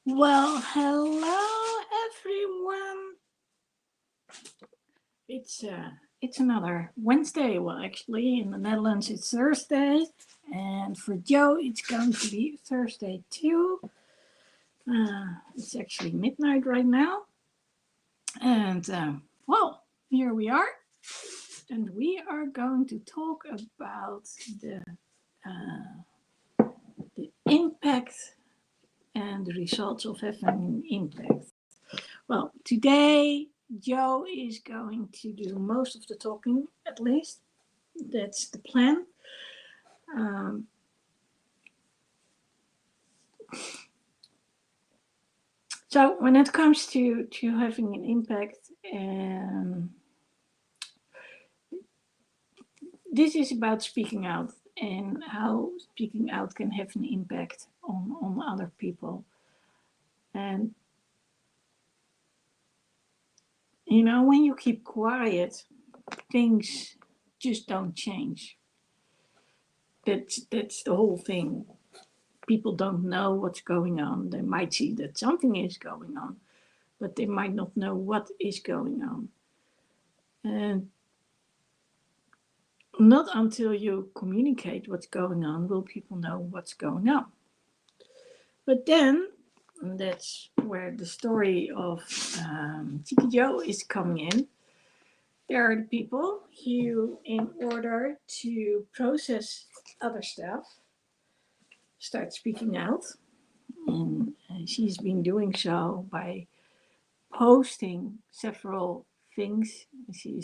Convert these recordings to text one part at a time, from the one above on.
Well, hello everyone. It's another Wednesday. Well, actually, in the Netherlands it's Thursday, and for Joe it's going to be Thursday too. It's actually midnight right now, and well, here we are, and we are going to talk about the uh, the impact and the results of having an impact. Well, today Joe is going to do most of the talking, at least. That's the plan. Um, so, when it comes to having an impact, this is about speaking out and how speaking out can have an impact on other people. And, when you keep quiet, things just don't change. That's the whole thing. People don't know what's going on. They might see that something is going on, but they might not know what is going on. And not until you communicate what's going on will people know what's going on. But then, and that's where the story of Tiki Joe is coming in. There are the people who, in order to process other stuff, start speaking out. And she's been doing so by posting several things. She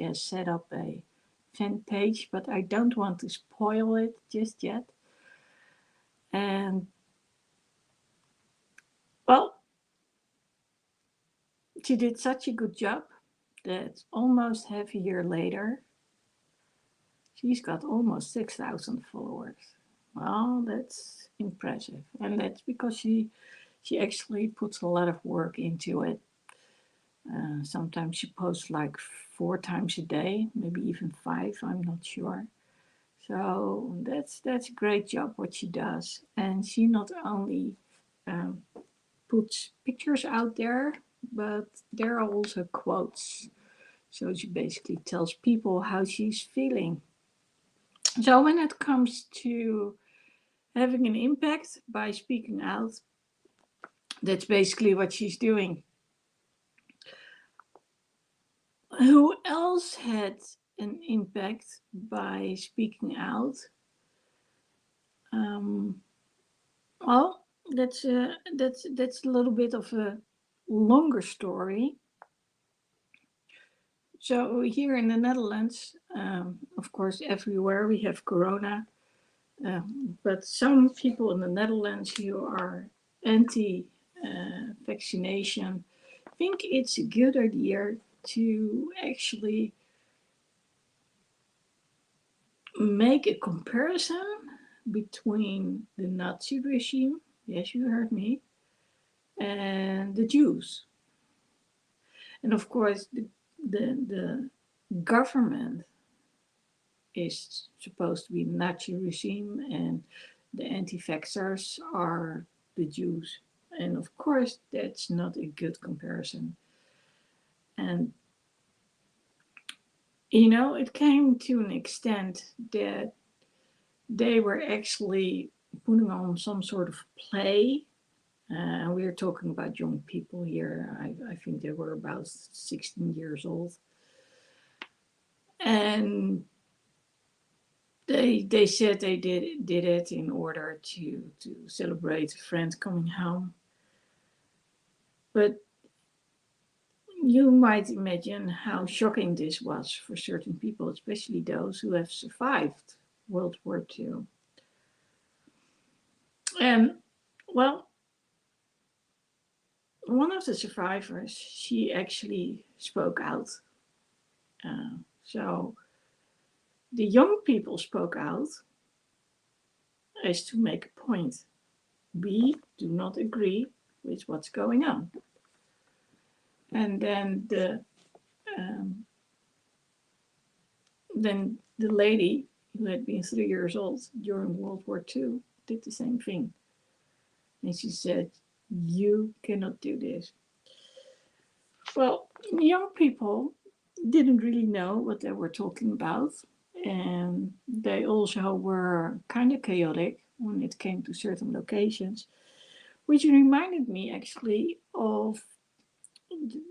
has set up a fan page, but I don't want to spoil it just yet. And well, she did such a good job that almost half a year later, she's got almost 6,000 followers. Well, that's impressive, and that's because she actually puts a lot of work into it. Sometimes she posts like 4 times a day, maybe even five. I'm not sure. So that's a great job what she does, and she not only um, puts pictures out there, but there are also quotes. So she basically tells people how she's feeling. So when it comes to having an impact by speaking out, that's basically what she's doing. Who else had an impact by speaking out? Um, well, that's a little bit of a longer story. So here in the Netherlands, of course, everywhere we have Corona, but some people in the Netherlands who are anti-vaccination think it's a good idea to actually make a comparison between the Nazi regime, yes, you heard me, and the Jews. And of course, the government is supposed to be the Nazi regime, and the anti-vaxxers are the Jews. And of course, that's not a good comparison. And it came to an extent that they were actually putting on some sort of play. And we're talking about young people here. I think they were about 16 years old. And they said they did it in order to celebrate a friend coming home. But you might imagine how shocking this was for certain people, especially those who have survived World War II. And well, one of the survivors, she actually spoke out. So the young people spoke out as to make a point. We do not agree with what's going on. And then the lady who had been 3 years old during World War II did the same thing. And she said, "You cannot do this." Well, young people didn't really know what they were talking about. And they also were kind of chaotic when it came to certain locations, which reminded me actually of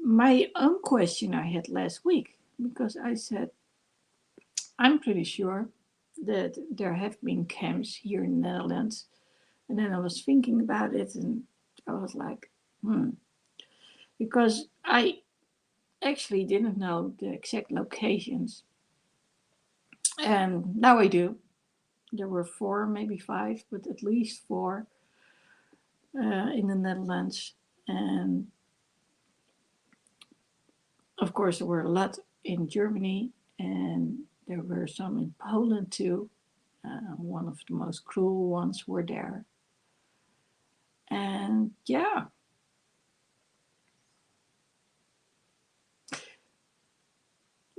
my own question I had last week. Because I said, I'm pretty sure that there have been camps here in the Netherlands. And then I was thinking about it and I was like, because I actually didn't know the exact locations. And now I do. There were four, maybe five, but at least four in the Netherlands. And of course, there were a lot in Germany, and there were some in Poland too. One of the most cruel ones were there. And yeah,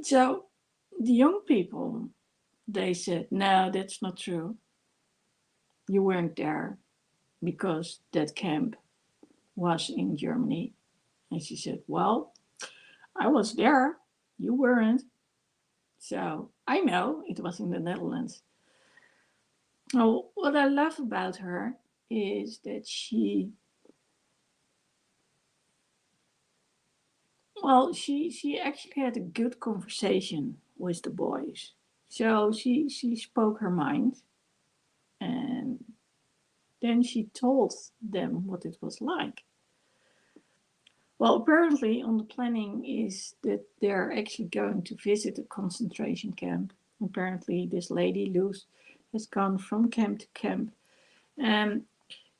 so the young people, they said, no, that's not true. You weren't there because that camp was in Germany. And she said, well, I was there. You weren't. So I know it was in the Netherlands. Oh, what I love about her is that she actually had a good conversation with the boys. So she spoke her mind, and then she told them what it was like. Well, apparently on the planning is that they're actually going to visit a concentration camp. Apparently this lady Luz has gone from camp to camp. And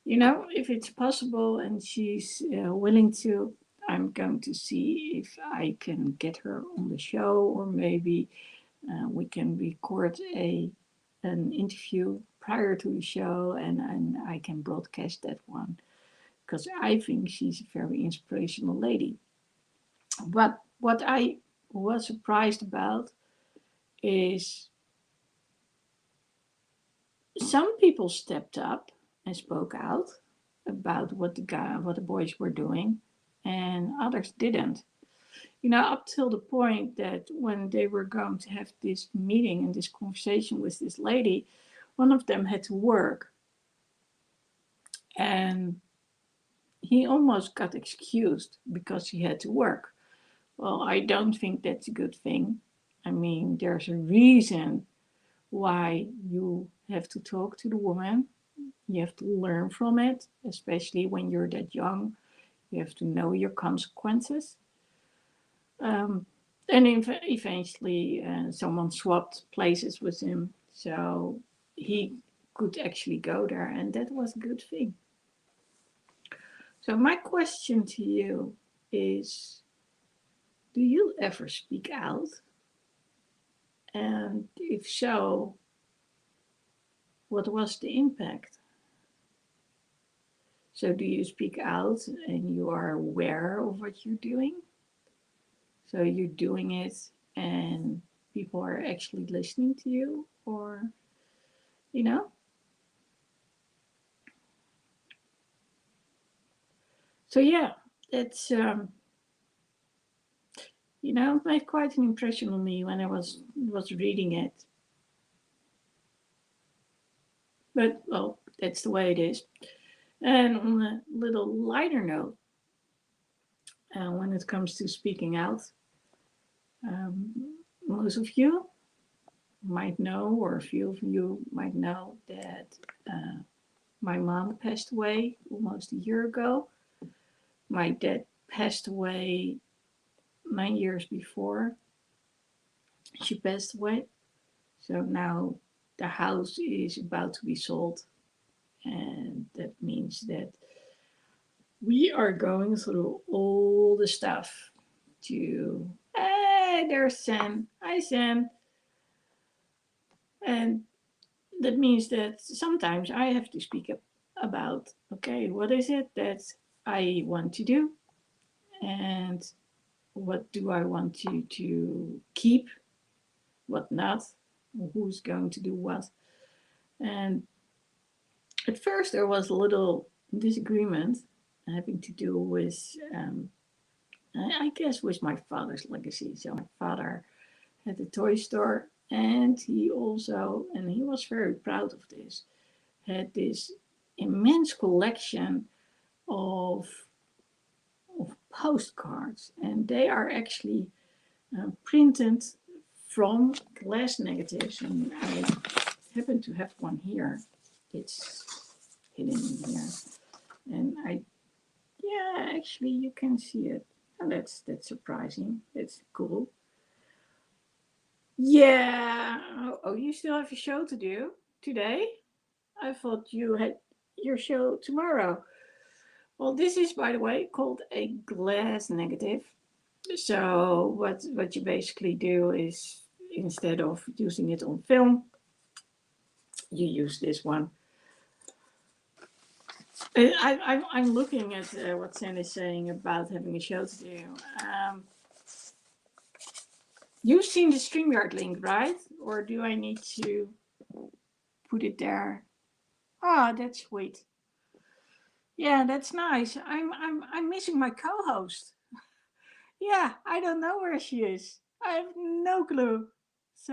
if it's possible and she's willing to, I'm going to see if I can get her on the show, or maybe we can record an interview prior to the show, and I can broadcast that one because I think she's a very inspirational lady. But what I was surprised about is some people stepped up and spoke out about what the boys were doing, and others didn't. Up till the point that when they were going to have this meeting and this conversation with this lady, one of them had to work, and he almost got excused because he had to work. Well, I don't think that's a good thing. I mean, there's a reason why you have to talk to the woman. You have to learn from it, especially when you're that young. You have to know your consequences. Um, and eventually, someone swapped places with him, so he could actually go there, and that was a good thing. So, my question to you is, do you ever speak out? And if so, what was the impact? So, do you speak out and you are aware of what you're doing? So, you're doing it and people are actually listening to you? Or, you know? So, yeah, it's, it made quite an impression on me when I was reading it. But, well, that's the way it is. And on a little lighter note, when it comes to speaking out, um, most of you might know, or a few of you might know, that uh, my mom passed away almost a year ago. My dad passed away 9 years before she passed away. So now the house is about to be sold. And that means that we are going through all the stuff to, hey, there's Sam. Hi, Sam. And that means that sometimes I have to speak up about, okay, what is it that I want to do, and what do I want to keep, what not, who's going to do what. And at first there was a little disagreement having to do with, I guess, with my father's legacy. So my father had a toy store, and he also, and he was very proud of this, had this immense collection of of postcards, and they are actually printed from glass negatives. And I happen to have one here. It's hidden in here, and yeah, actually, you can see it, and that's surprising. That's cool. Yeah. Oh, you still have a show to do today? I thought you had your show tomorrow. Well, this is, by the way, called a glass negative. So what you basically do is, instead of using it on film, you use this one. I'm looking at what Sam is saying about having a show to do. You've seen the StreamYard link, right? Or do I need to put it there? Ah, that's sweet. Yeah, that's nice. I'm missing my co-host. Yeah, I don't know where she is. I have no clue. So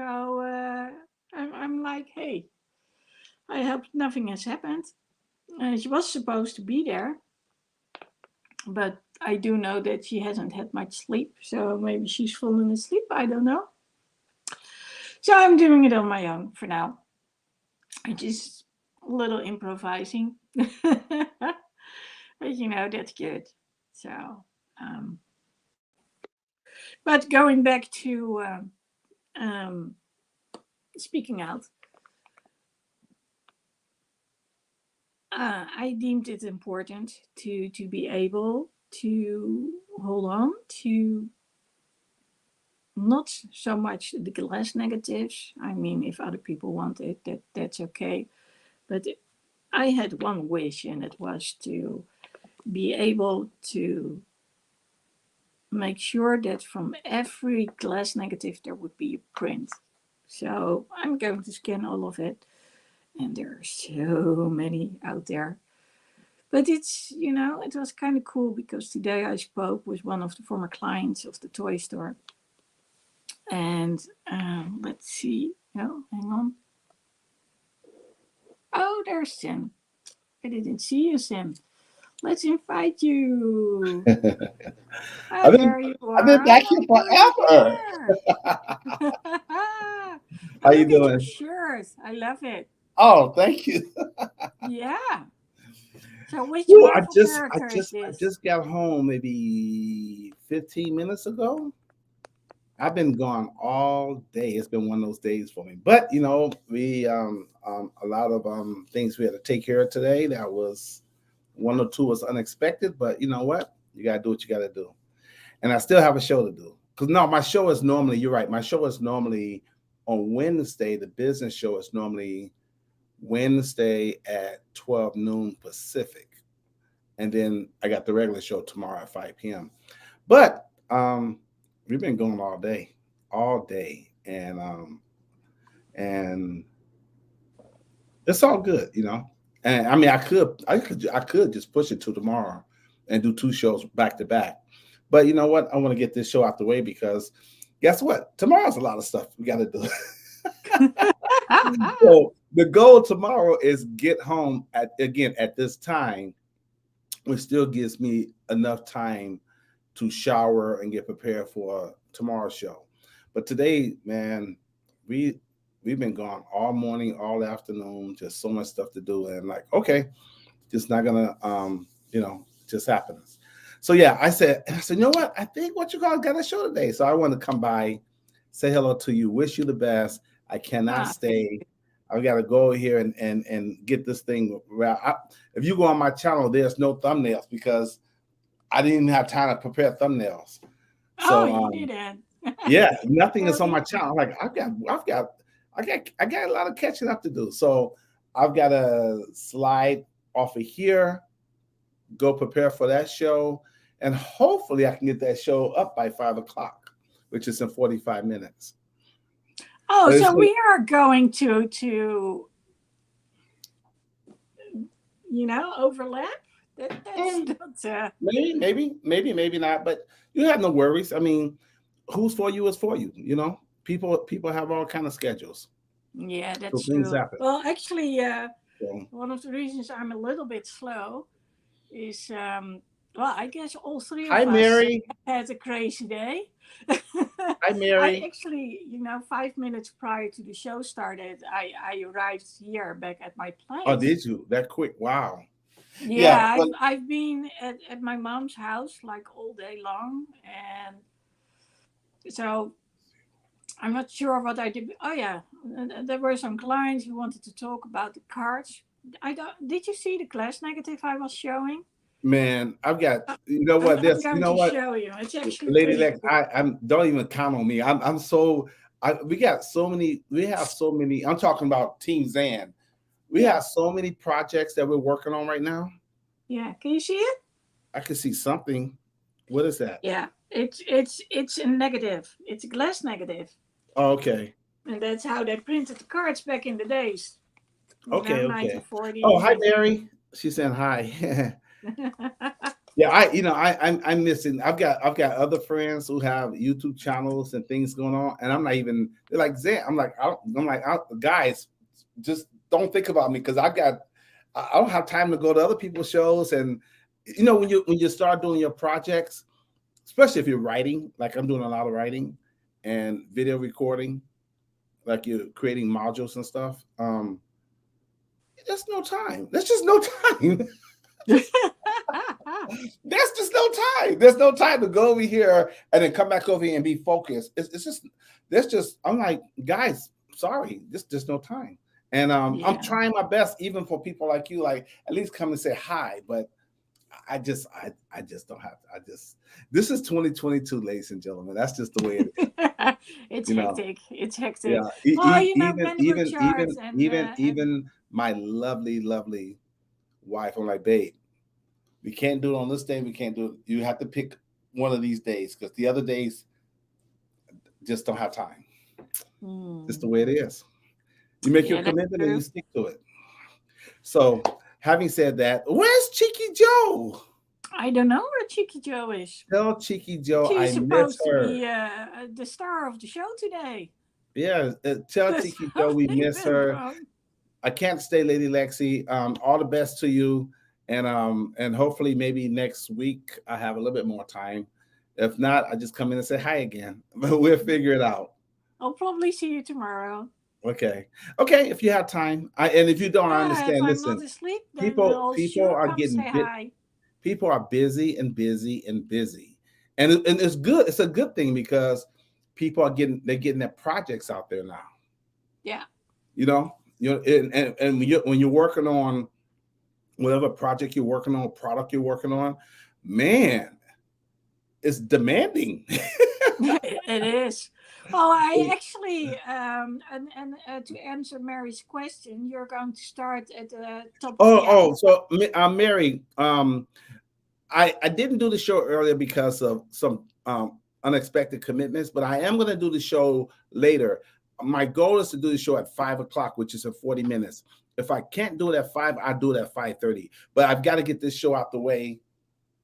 I'm like, hey, I hope nothing has happened. She was supposed to be there, but I do know that she hasn't had much sleep. So maybe she's fallen asleep. I don't know. So I'm doing it on my own for now. I just a little improvising. But that's good. So, um, but going back to speaking out, I deemed it important to be able to hold on to not so much the glass negatives. I mean, if other people want it, that's okay. But I had one wish, and it was to be able to make sure that from every glass negative there would be a print. So I'm going to scan all of it, and there are so many out there. But it was kind of cool because today I spoke with one of the former clients of the toy store. And let's see. Oh, hang on. Oh, there's Sim. I didn't see you, Sim. Let's invite you. I've Oh, been there you I've been are. back Oh, here you're forever. there. How And you look at your doing? shirt. I love it. Oh, thank you. Yeah. So, which Ooh, Marvel character is I this? just got home maybe 15 minutes ago. I've been gone all day. It's been one of those days for me. But we a lot of things we had to take care of today. That was one or two was unexpected, but you know what? You gotta do what you gotta do. And I still have a show to do. Cause no, my show is normally, you're right, my show is normally on Wednesday. The business show is normally Wednesday at 12 noon Pacific. And then I got the regular show tomorrow at 5 p.m. But we've been going all day, and it's all good. And I mean, I could just push it to tomorrow and do two shows back to back. But you know what? I want to get this show out the way because guess what? Tomorrow's a lot of stuff we got to do. So the goal tomorrow is get home at this time, which still gives me enough time to shower and get prepared for tomorrow's show. But today, man, we we've been gone all morning, all afternoon, just so much stuff to do. And like, okay, just not gonna just happens. So yeah, I said, you know what? I think what you guys got a show today. So I want to come by, say hello to you, wish you the best. I cannot Ah, thank stay. I gotta go here and get this thing. If you go on my channel, there's no thumbnails because I didn't even have time to prepare thumbnails. oh, So you didn't. yeah, nothing Well, is on you my channel. Like I got a lot of catching up to do. So I've got to slide off of here, go prepare for that show, and hopefully I can get that show up by 5 o'clock, which is in 45 minutes. Oh, But it's so gonna, we are going to overlap. That's Mm, not. maybe not. But you have no worries. I mean, who's for you is for you. You know, people have all kind of schedules, Yeah, so that's things true. happen. Well, actually, So, one of the reasons I'm a little bit slow is, well, I guess all three hi of us Mary. had a crazy day. Hi I Mary. actually, 5 minutes prior to the show started, I arrived here back at my Oh, place. did you that quick? Wow. Yeah. Yeah, Well, I've been at my mom's house like all day long, and so I'm not sure what I did. Oh yeah, there were some clients who wanted to talk about the cards. I don't. Did you see the class negative I was showing? man, I've got. Uh, You know I'm, what? I'm This. You going know to what? show you. It's actually Lady pretty Lex, cool. I'm don't even count on me. I'm so we got so many. We have so many. I'm talking about Team Zan. We Yeah, have so many projects that we're working on right now. yeah. Can you see it? I can see something. What is that? Yeah, it's a negative. It's a glass negative, Oh, okay, and that's how they printed the cards back in the days. okay. Oh, 1940, hi 19. Mary. She's saying hi. Yeah, I'm missing. I've got other friends who have YouTube channels and things going on, and I'm not even. They're like Zan. Guys, just don't think about me because I don't have time to go to other people's shows. And when you start doing your projects, especially if you're writing, like I'm doing a lot of writing and video recording, like you're creating modules and stuff. There's no time. There's just no time. There's just no time. There's no time to go over here and then come back over here and be focused. It's just there's just I'm like, guys, sorry, there's just no time. And I'm Yeah. trying my best, even for people like you, like at least come and say hi. But I just don't have to. This is 2022, ladies and gentlemen. That's just the way it is. It's You know, hectic. It's hectic. yeah. Well, Even Ganbert even charts even and even and even my lovely wife. I'm like, babe, we can't do it on this day. We can't do it. You have to pick one of these days because the other days just don't have time. Just the hmm, way it is. You make your yeah, that's commitment and you true. stick to it. So, having said that, where's Cheeky Joe? I don't know where Cheeky Joe is. Tell Cheeky Joe I She's miss supposed to her. be the star of the show today. Yeah, tell Cheeky Joe we Something miss went her. wrong. I can't stay, Lady Lexi. All the best to you, and hopefully maybe next week I have a little bit more time. If not, I just come in and say hi again. But we'll figure it out. I'll probably see you tomorrow. Okay. Okay. If you have time, and if you don't, I Yeah, if understand. I'm not Listen, asleep, then people I'll people sure are come getting say bit. hi. People are busy and busy and busy, and it's good. It's a good thing because people are getting their projects out there now. Yeah. You know, and when you're working on whatever project you're working on, product you're working on, man, it's demanding. It is. Well, I actually, and to answer Mary's question, you're going to start at the top of Oh, the hour. oh, so Mary, I didn't do the show earlier because of some unexpected commitments, but I am going to do the show later. My goal is to do the show at 5 o'clock, which is in 40 minutes. If I can't do it at 5, I'll do it at 5:30. But I've got to get this show out the way.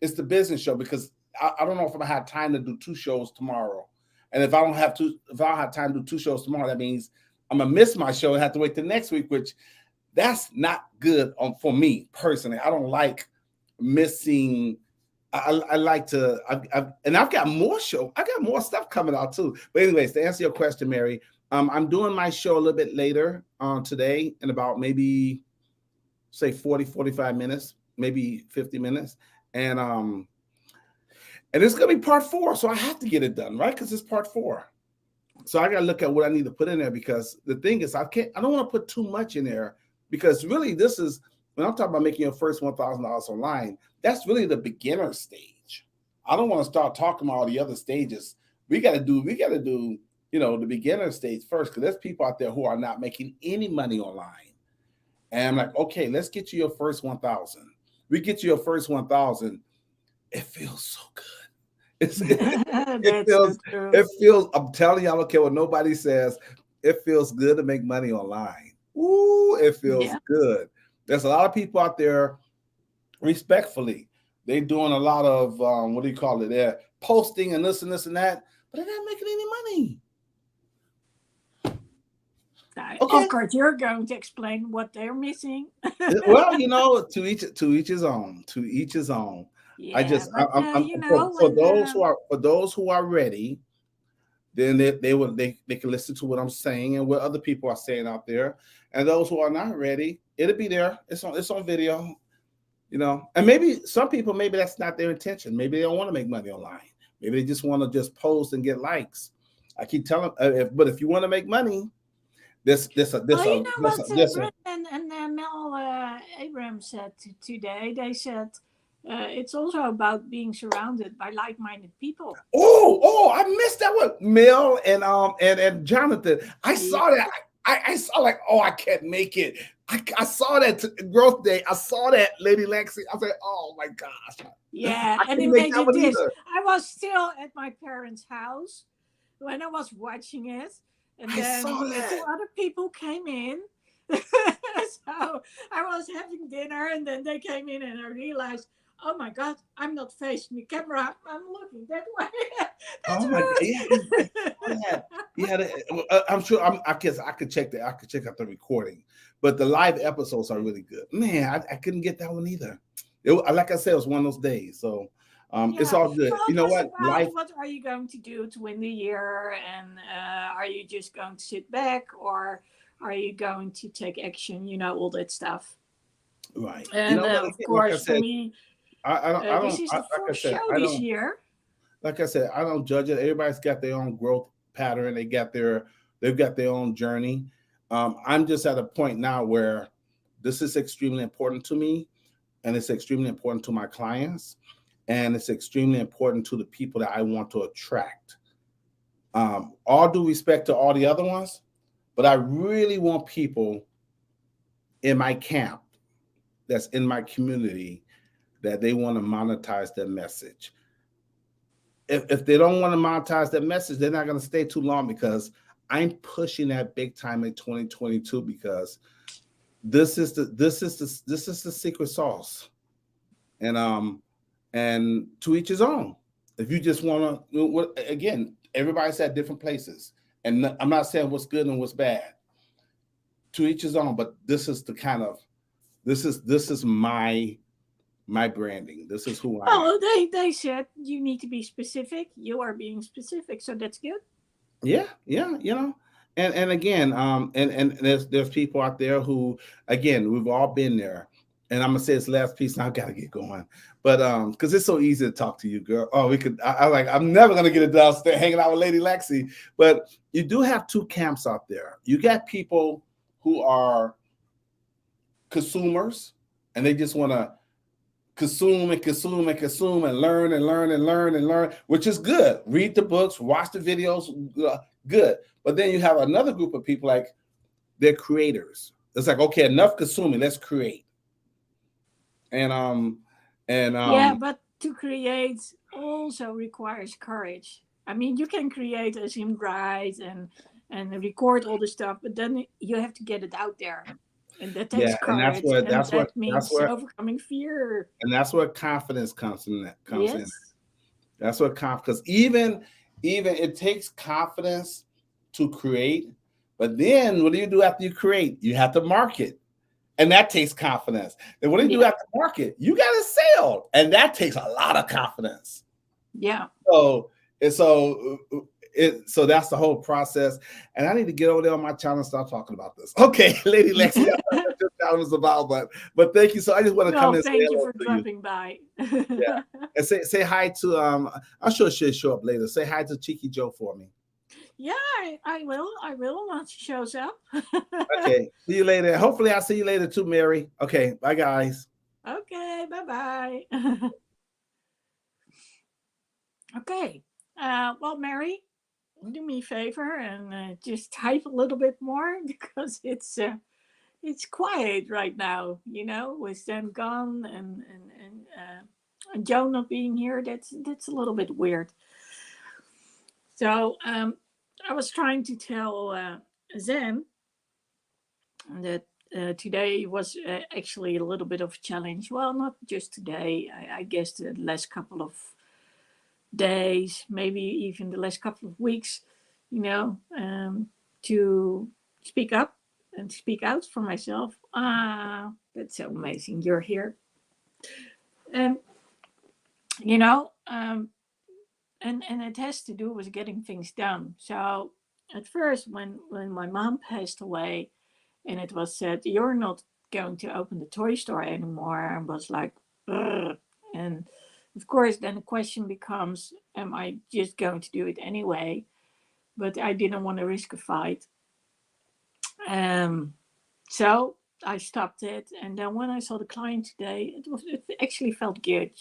It's the business show because I don't know if I'm gonna have time to do two shows tomorrow. And if I don't have time to do two shows tomorrow, that means I'm gonna miss my show and have to wait till next week, which that's not good for me personally. I don't like missing. I like to, and I've got more show. I got more stuff coming out too. But anyways, to answer your question, Mary, I'm doing my show a little bit later today in about maybe say 40, 45 minutes, maybe 50 minutes. And and it's gonna be part four. So I have to get it done, right? Because it's part four. So I gotta look at what I need to put in there because the thing is I don't want to put too much in there because really this is when I'm talking about making your first $1,000 online, that's really the beginner stage. I don't want to start talking about all the other stages. We gotta do the beginner stage first because there's people out there who are not making any money online. And I'm like, okay, let's get you your first 1,000. We get you your first 1,000. It feels so good. It's, it That's so feels, true. it feels, I'm telling you, I don't care what nobody says. It feels good to make money online. Ooh, it feels Yeah. good. There's a lot of people out there, respectfully, they doing a lot of what do you call it? They're posting and this and that, but they're not making any money. Of Okay. course, you're going to explain what they're missing. Well, to each his own. To each his own. I Yeah, just but I'm you know, for when those who are ready, then they can listen to what I'm saying and what other people are saying out there. And those who are not ready, it'll be there. It's on video, And maybe some people, maybe that's not their intention. Maybe they don't want to make money online. Maybe they just want to just post and get likes. I keep telling, but if you want to make money, well, you know what this a Brendan and Mel Abrams said today. They said it's also about being surrounded by like-minded people. I missed that one. Mel and Jonathan. I Yeah, saw that. I saw like, oh, I can't make it. I saw that growth day. I saw that Lady Lexi. I said, oh my gosh, yeah, I and couldn't make that one this. either. I was still at my parents' house when I was watching it, and I then saw two that. other people came in. So I was having dinner, and then they came in, and I realized, oh my god, I'm not facing the camera. I'm looking that way. Oh my god, yeah, I That's saw rude. that. Yeah, I'm sure. I guess I could check that. I could check out the recording, but the live episodes are really good. Man, I couldn't get that one either. Like I said, it was one of those days. So it's Yeah. all good. Well, You it know was what? about Life, what are you going to do to win the year, and are you just going to sit back, or are you going to take action? You know, all that stuff. right? You And know what? of Again, like I course, for said, me, I this don't. is the Like I first said, show I this don't. year. Like I said, I don't judge it. Everybody's got their own growth pattern. They've got their own journey. I'm just at a point now where this is extremely important to me, and it's extremely important to my clients, and it's extremely important to the people that I want to attract. All due respect to all the other ones, but I really want people in my camp, that's in my community, that they want to monetize their message. If they don't want to monetize their message, they're not going to stay too long, because I'm pushing that big time in 2022, because this is the secret sauce. And to each his own. If you just want to, again, everybody's at different places, and I'm not saying what's good and what's bad. To each his own. But this is the kind of this is my branding. This is who I am. Well, they said you need to be specific. You are being specific, so that's good. Yeah, yeah, and again, and there's people out there who, again, we've all been there. And I'm gonna say this last piece, and I've got to get going. But because it's so easy to talk to you, girl. Oh, we could. I'm never gonna get it downstairs hanging out with Lady Lexi. But you do have two camps out there. You got people who are consumers, and they just want to consume and consume and consume and learn and learn and learn and learn, which is good. Read the books, watch the videos, good. But then you have another group of people, like, they're creators. It's like, okay, enough consuming, let's create. And and Yeah, but to create also requires courage. I mean, you can create as in write and record all the stuff, but then you have to get it out there, and that takes yeah, and courage, and that that's means where overcoming fear. and that's where confidence comes in. That comes in. Yes. That's what because even it takes confidence to create, but then what do you do after you create? You have to market, and that takes confidence. And what do you do Yeah. after market? You got to sell, and that takes a lot of confidence. Yeah. So and so so that's the whole process. And I need to get over there on my channel and start talking about this. Okay, Lady Lexi, that's what your channel is about. But thank you. So I just want to come Well, in and say thank you hello for to you. dropping by. Yeah. And say hi to I'm sure she'll show up later. Say hi to Cheeky Joe for me. Yeah, I will. I will once she shows up. Okay. See you later. Hopefully I'll see you later too, Mary. Okay. Bye guys. Okay, bye bye. Okay. Well, Mary, do me a favor and just type a little bit more because it's quiet right now. You know, with them gone and Joe not being here. That's a little bit weird. So I was trying to tell Zen that today was actually a little bit of a challenge. Well, not just today. I guess the last couple of days, maybe even the last couple of weeks, you know, to speak up and speak out for myself. Ah, that's so amazing. You're here. And, you know, and it has to do with getting things done. So at first, when my mom passed away, and it was said you're not going to open the toy store anymore, and was like, ugh. And of course, then the question becomes, am I just going to do it anyway? But I didn't want to risk a fight, so I stopped it. And then when I saw the client today, it actually felt good,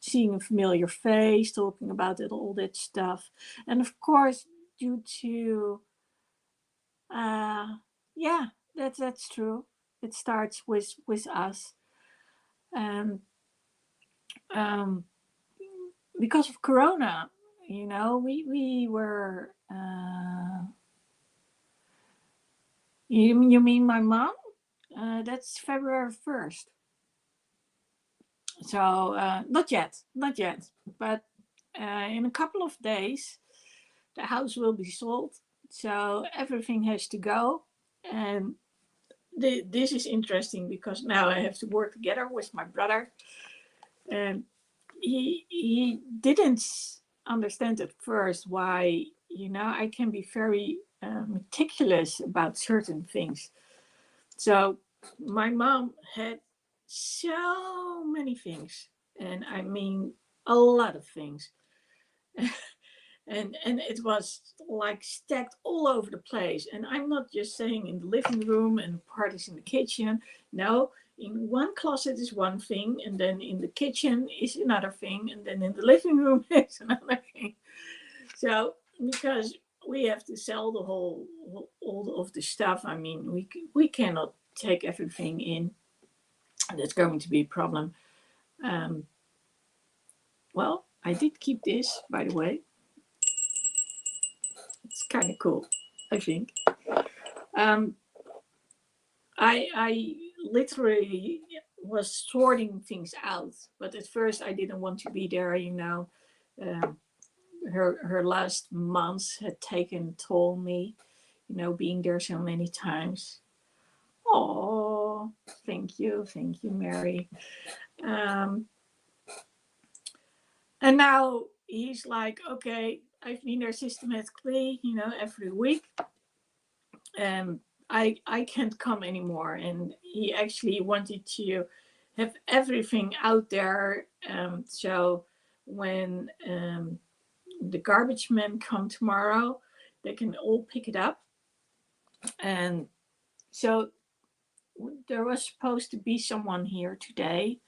seeing a familiar face, talking about it, all that stuff. And of course, due to yeah, that's true. It starts with us, and um, because of Corona, we were. You mean my mom? That's February 1st. So not yet, not yet, but in a couple of days the house will be sold, so everything has to go. And this is interesting because now I have to work together with my brother, and he didn't understand at first why I can be very meticulous about certain things. So my mom had so many things, and I mean a lot of things. And it was like stacked all over the place. And I'm not just saying in the living room and parties in the kitchen. No, in one closet is one thing, and then in the kitchen is another thing, and then in the living room is another thing. So because we have to sell the whole all of the stuff, I mean, we cannot take everything in. That's going to be a problem. Um, well, I did keep this, by the way. It's kind of cool, I think. Um, I literally was sorting things out, but at first I didn't want to be there. Um, her last months had taken a toll on me. Being there so many times. Oh, thank you, Mary. Um, and now he's like, okay, I've been there systematically, every week, and I can't come anymore. And he actually wanted to have everything out there. So when the garbage men come tomorrow, they can all pick it up. And so there was supposed to be someone here today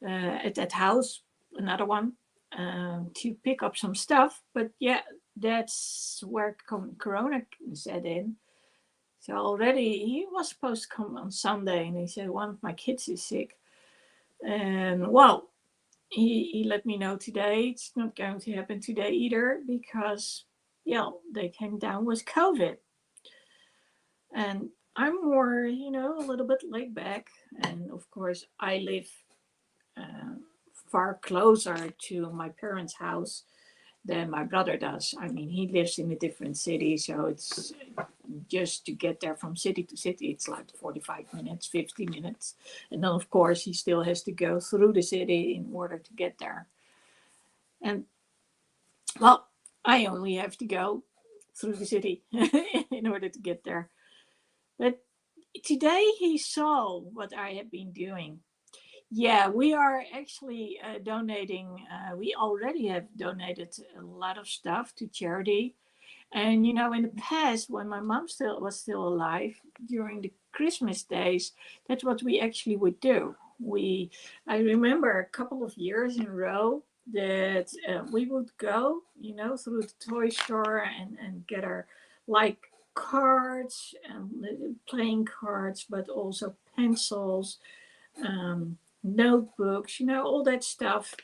at that house, another one, to pick up some stuff. But yeah, that's where Corona set in. So already he was supposed to come on Sunday, and he said one of my kids is sick. And well, he let me know today it's not going to happen today either because, yeah, they came down with COVID. And I'm more, a little bit laid back. And of course, I live uh, far closer to my parents' house than my brother does. I mean, he lives in a different city, so it's just to get there from city to city, it's like 45 minutes, 50 minutes. And then, of course, he still has to go through the city in order to get there. And, well, I only have to go through the city in order to get there. But today he saw what I have been doing. Yeah, we are actually donating. We already have donated a lot of stuff to charity. And in the past, when my mom was still alive, during the Christmas days, that's what we actually would do. I remember a couple of years in a row that we would go, through the toy store and get our like cards and playing cards, but also pencils, notebooks, all that stuff,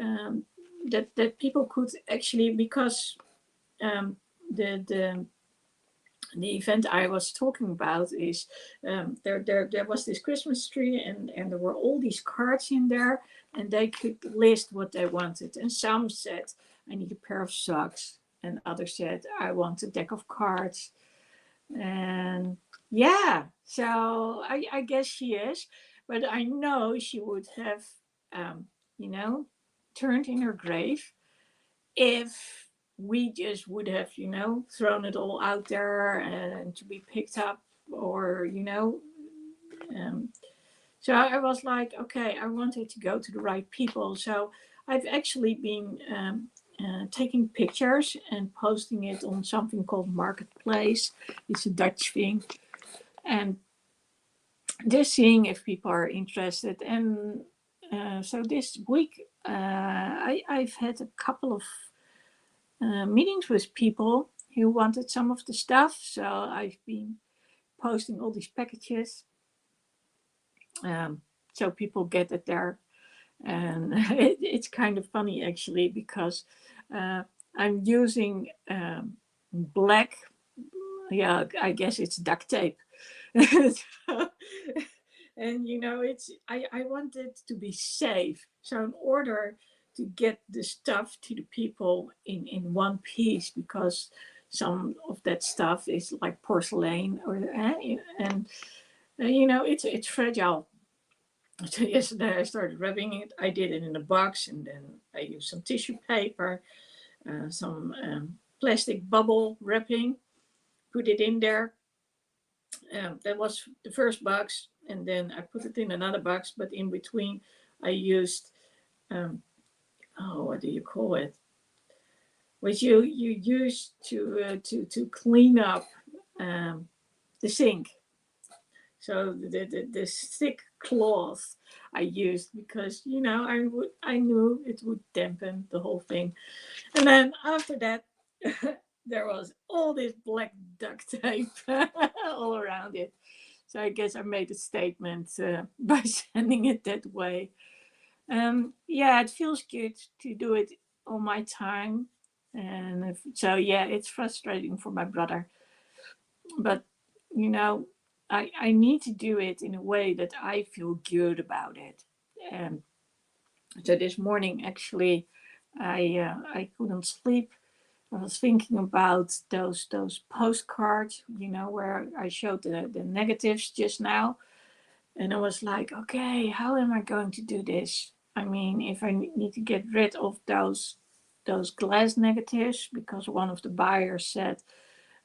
um, that people could actually, because um, the The event I was talking about is there was this Christmas tree, and there were all these cards in there, and they could list what they wanted. And some said, I need a pair of socks, and others said, I want a deck of cards. And yeah, so I guess she is, but I know she would have, um, you know, turned in her grave if we just would have, thrown it all out there and to be picked up, or, um, so I was like, okay, I wanted to go to the right people. So I've actually been taking pictures and posting it on something called Marketplace. It's a Dutch thing. And just seeing if people are interested. And so this week, I've had a couple of meetings with people who wanted some of the stuff. So I've been posting all these packages, so people get it there. And it's kind of funny actually, because uh, I'm using black, yeah, I guess it's duct tape. So, and I want it to be safe. So in order to get the stuff to the people in one piece, because some of that stuff is like porcelain, or and it's fragile. So yesterday I started rubbing it. I did it in a box, and then I used some tissue paper, some plastic bubble wrapping, put it in there. That was the first box, and then I put it in another box. But in between, I used um, oh, what do you call it? Which you use to clean up um, the sink. So the thick cloth I used, because I knew it would dampen the whole thing. And then after that, there was all this black duct tape all around it. So I guess I made a statement by sending it that way. Yeah, it feels good to do it on my time. And so, yeah, it's frustrating for my brother. But, you know, I need to do it in a way that I feel good about it. And so this morning, actually, I couldn't sleep. I was thinking about those postcards, where I showed the negatives just now. And I was like, okay, how am I going to do this? I mean, if I need to get rid of those glass negatives, because one of the buyers said,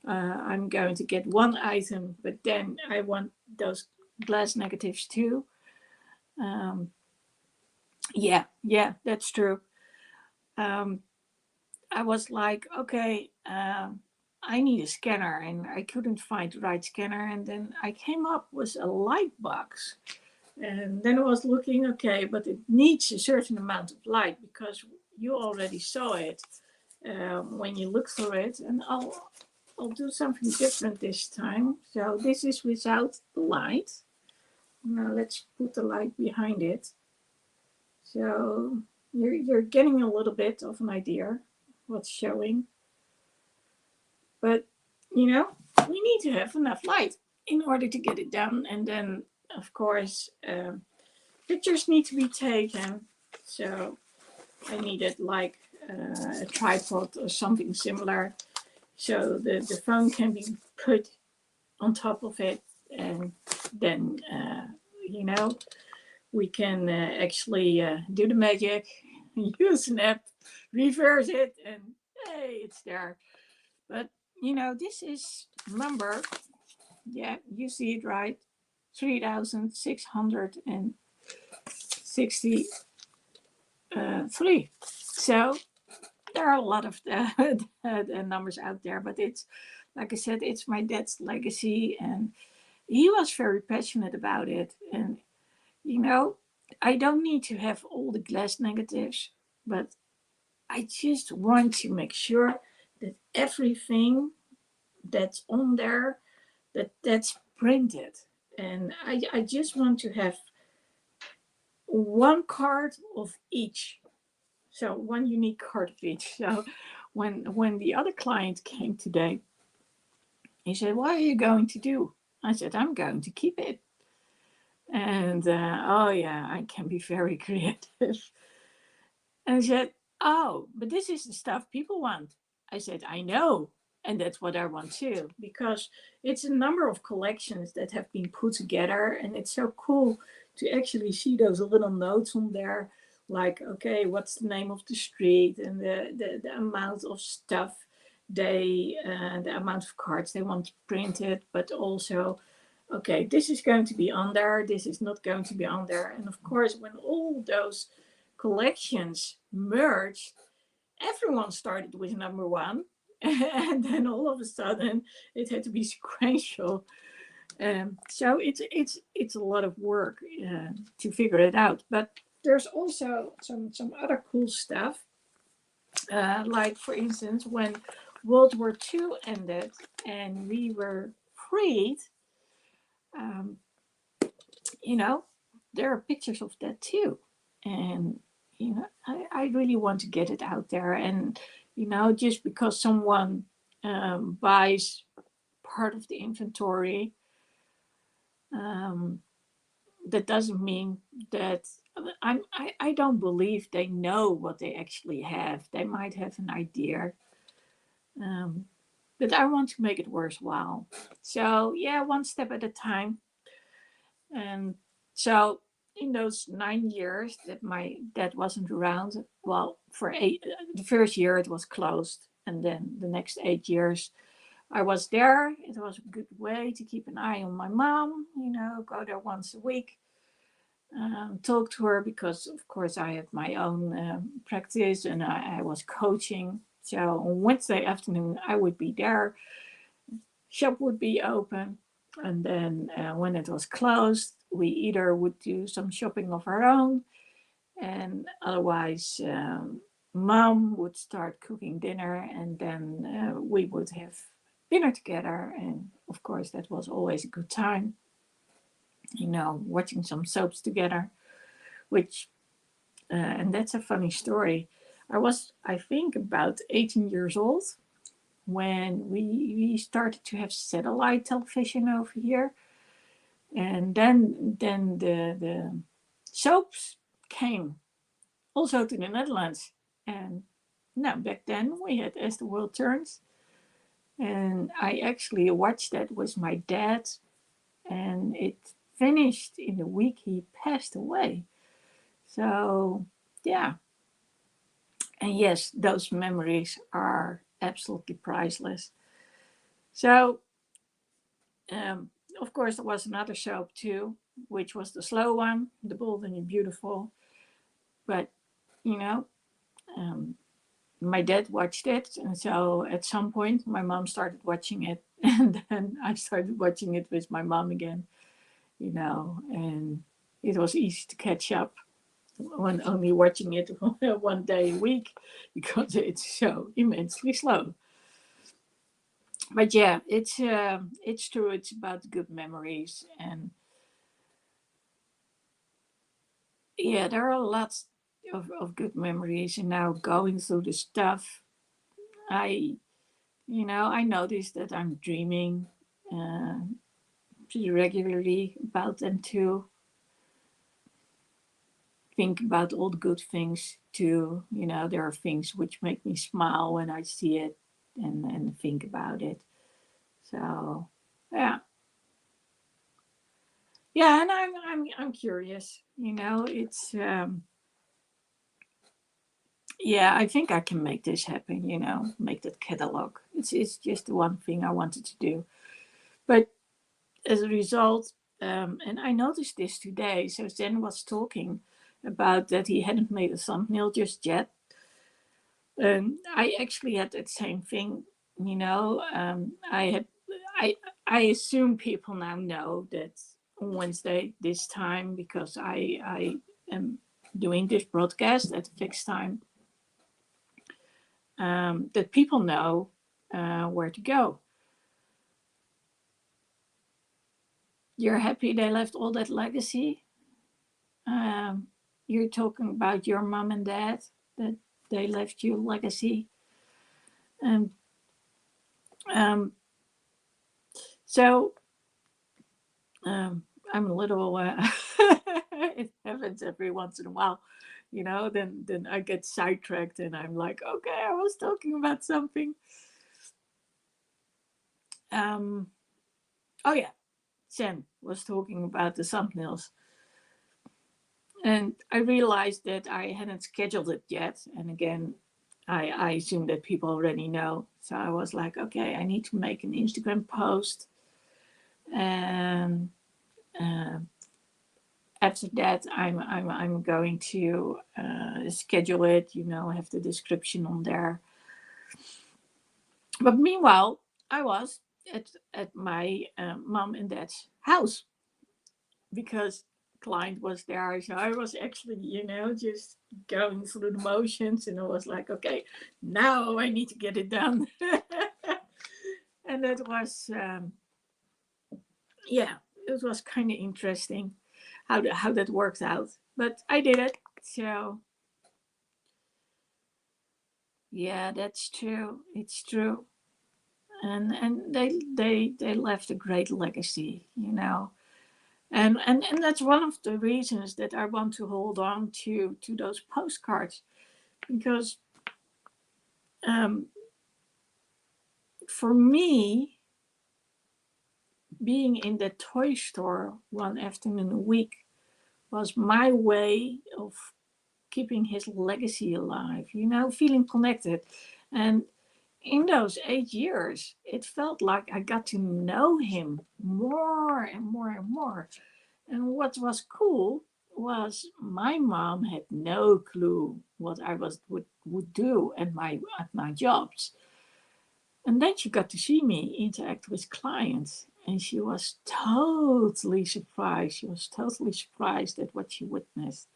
I'm going to get one item, but then I want those glass negatives too. Um, yeah, that's true. Um, I was like, okay, I need a scanner, and I couldn't find the right scanner. And then I came up with a light box. And then I was looking, okay, but it needs a certain amount of light, because you already saw it when you look through it. And I'll do something different this time. So this is without the light. Now let's put the light behind it. So you're getting a little bit of an idea what's showing. But we need to have enough light in order to get it done. And then, of course, pictures need to be taken. So I needed like a tripod or something similar, so the phone can be put on top of it, and then you know we can actually do the magic, use an app, reverse it, and hey, it's there. But this is number, yeah, you see it right, 3,663. So there are a lot of the numbers out there, but it's, like I said, it's my dad's legacy, and he was very passionate about it. And you know, I don't need to have all the glass negatives, but I just want to make sure that everything that's on there, that's printed. And I just want to have one card of each. So one unique card of each. So when the other client came today, He said, "What are you going to do?" I said, "I'm going to keep it." And oh yeah, I can be very creative. And he said, "Oh, but this is the stuff people want." I said, "I know. And that's what I want too, because it's a number of collections that have been put together. And it's so cool to actually see those little notes on there, like, okay, what's the name of the street and the amount of stuff the amount of cards they want printed, but also, okay, this is going to be on there, this is not going to be on there. And of course, when all those collections merged, everyone started with number one. And then all of a sudden it had to be sequential. So it's a lot of work to figure it out. But there's also some other cool stuff, like for instance when World War II ended and we were freed. Um, you know, there are pictures of that too. And, I really want to get it out there. And, just because someone buys part of the inventory, um, that doesn't mean that I don't believe they know what they actually have. They might have an idea, um, but I want to make it worthwhile. So, yeah, one step at a time. And so in those 9 years that my dad wasn't around, well, for the first year it was closed, and then the next 8 years I was there. It was a good way to keep an eye on my mom. Go there once a week, talk to her, because of course I have my own practice, and I was coaching. So on Wednesday afternoon I would be there, shop would be open, and then when it was closed, we either would do some shopping of our own, and otherwise, mom would start cooking dinner, and then we would have dinner together. And of course, that was always a good time, watching some soaps together, which, and that's a funny story. I think, about 18 years old when we started to have satellite television over here, and then the soaps came also to the Netherlands. And now back then we had As the World Turns, and I actually watched that with my dad, and it finished in the week he passed away. So yeah, and yes, those memories are absolutely priceless. So um, of course there was another soap too, which was the slow one, The Bold and the Beautiful. But you know, um, my dad watched it, and so at some point my mom started watching it, and then I started watching it with my mom again. And it was easy to catch up when only watching it 1 day a week, because it's so immensely slow. But yeah, it's true. It's about good memories. And yeah, there are lots of good memories. And now going through the stuff, I I notice that I'm dreaming uh, pretty regularly about them too. Think about all the good things too. There are things which make me smile when I see it and think about it. So yeah, yeah, and I'm curious. It's yeah. I think I can make this happen. Make that catalog. It's just the one thing I wanted to do, but as a result, and I noticed this today. So Zen was talking about that he hadn't made a thumbnail just yet. I actually had that same thing. I had, I assume people now know that on Wednesday this time, because I am doing this broadcast at a fixed time, that people know where to go. You're happy they left all that legacy. Um, you're talking about your mom and dad, that they left you legacy. And um, So um, I'm a little. It happens every once in a while, you know. Then I get sidetracked, and I'm like, okay, I was talking about something. Um, oh yeah, Jen was talking about the thumbnails, and I realized that I hadn't scheduled it yet. And again, I assume that people already know. So I was like, okay, I need to make an Instagram post, and uh, after that, I'm going to schedule it. You know, have the description on there. But meanwhile, I was at my mom and dad's house because client was there. So I was actually, you know, just going through the motions, and I was like, okay, now I need to get it done. And that was, yeah, it was kind of interesting how that worked out. But I did it. So yeah, that's true. It's true. And they left a great legacy, you know. And that's one of the reasons that I want to hold on to those postcards because um, for me, being in the toy store one afternoon a week was my way of keeping his legacy alive, you know, feeling connected. And in those 8 years, it felt like I got to know him more and more and more. And what was cool was my mom had no clue what I would do at my jobs. And then she got to see me interact with clients, and she was totally surprised. She was totally surprised at what she witnessed.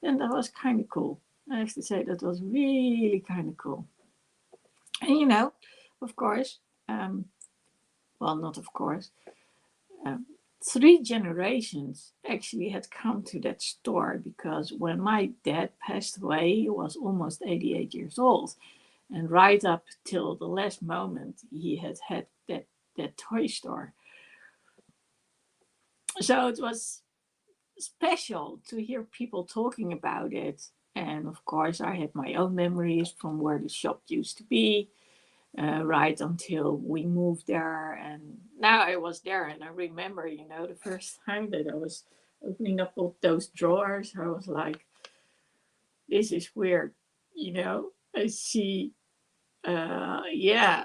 And that was kind of cool. I have to say, that was really kind of cool. And you know, of course, um, well, not of course, um, three generations actually had come to that store because when my dad passed away, he was almost 88 years old. And right up till the last moment, he had had that toy store. So it was special to hear people talking about it. And of course, I had my own memories from where the shop used to be, right until we moved there. And now I was there, and I remember, you know, the first time that I was opening up all those drawers, I was like, this is weird. You know, I see yeah,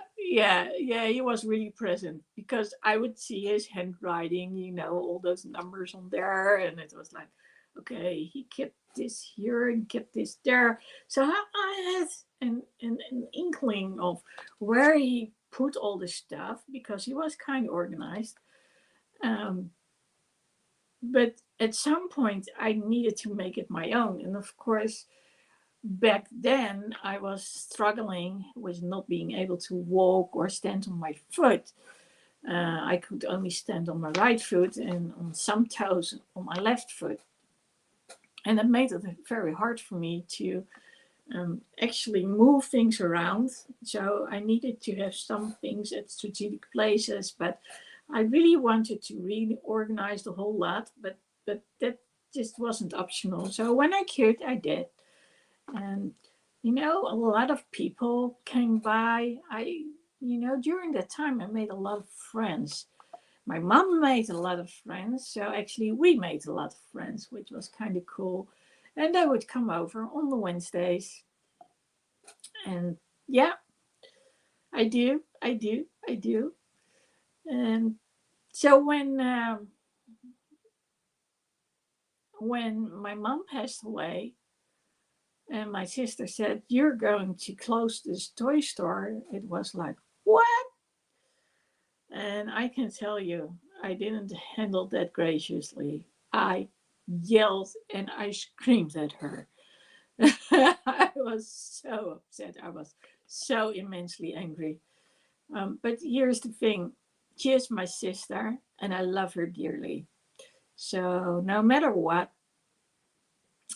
he was really present because I would see his handwriting, you know, all those numbers on there, and it was like, okay, he kept this here and kept this there. So I had an inkling of where he put all the stuff because he was kind of organized. Um, but at some point, I needed to make it my own, and of course, back then I was struggling with not being able to walk or stand on my foot. I could only stand on my right foot and on some toes on my left foot. And that made it very hard for me to actually move things around. So I needed to have some things at strategic places, but I really wanted to really organize the whole lot, but that just wasn't optional. So when I could, I did. And you know, a lot of people came by. You know, during that time, I made a lot of friends. My mom made a lot of friends, so actually, we made a lot of friends, which was kind of cool. And they would come over on the Wednesdays, and yeah, I do. And so when my mom passed away, and my sister said, "You're going to close this toy store," it was like, what? And I can tell you, I didn't handle that graciously. I yelled and I screamed at her. I was so upset. I was so immensely angry. But here's the thing, she is my sister and I love her dearly. So no matter what,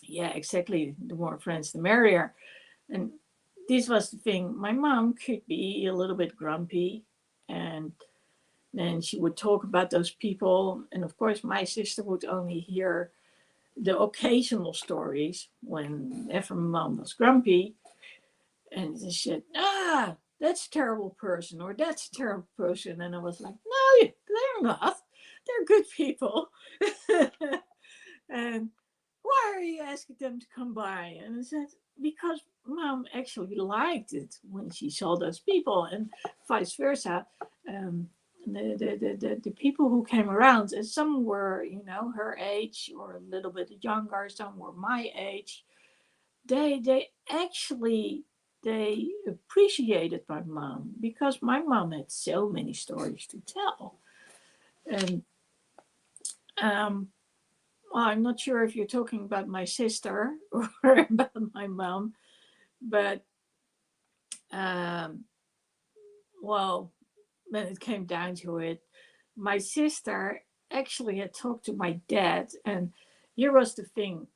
yeah, exactly, the more friends, the merrier. And this was the thing, my mom could be a little bit grumpy and And she would talk about those people. And of course, my sister would only hear the occasional stories whenever mom was grumpy. And she said, that's a terrible person, or that's a terrible person. And I was like, no, they're not. They're good people. And why are you asking them to come by? And I said, because mom actually liked it when she saw those people, and vice versa. Um, the people who came around, and some were, her age or a little bit younger, some were my age. They actually they appreciated my mom because my mom had so many stories to tell. And um, well, I'm not sure if you're talking about my sister or about my mom, but um, well, when it came down to it, my sister actually had talked to my dad, and here was the thing.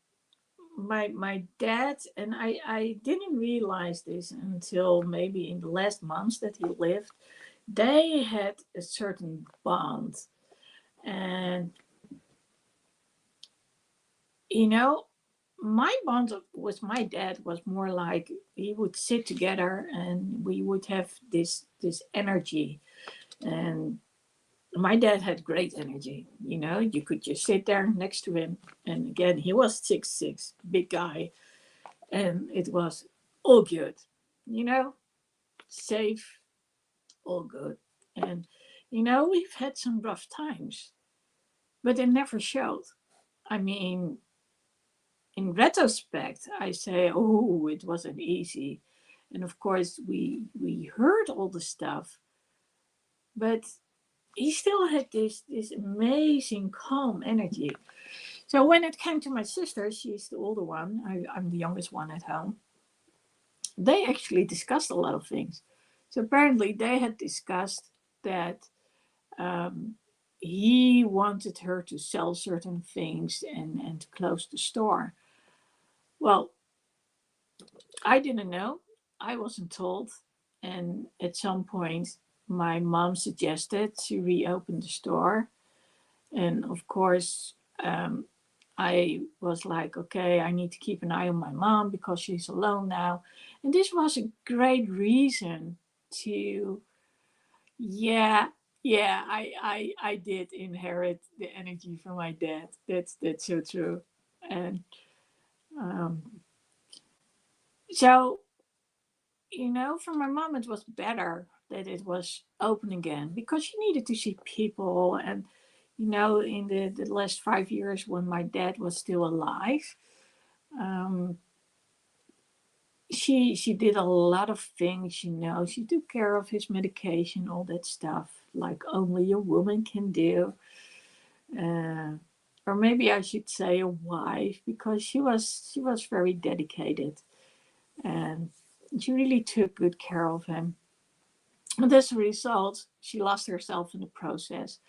My dad, and I didn't realize this until maybe in the last months that he lived. They had a certain bond, and you know my bond with my dad was more like we would sit together and we would have this energy. And my dad had great energy. You could just sit there next to him, and again, he was 6'6", big guy, and it was all good, you know safe, all good. And we've had some rough times, but it never showed. I mean, in retrospect, I say, oh, it wasn't easy. And of course, we heard all the stuff, but he still had this amazing calm energy. So when it came to my sister, she's the older one. I'm the youngest one at home. They actually discussed a lot of things. So apparently, they had discussed that um, he wanted her to sell certain things and to close the store. Well, I didn't know. I wasn't told. And at some point, my mom suggested to reopen the store. And of course, I was like, okay, I need to keep an eye on my mom because she's alone now. And this was a great reason to, yeah, yeah, I did inherit the energy from my dad. That's so true. And um, so for my mom, it was better that it was open again because she needed to see people. And, in the last 5 years when my dad was still alive, um, she did a lot of things. She took care of his medication, all that stuff, like only a woman can do. Uh, or maybe I should say a wife, because she was very dedicated, and she really took good care of him. And as a result, she lost herself in the process,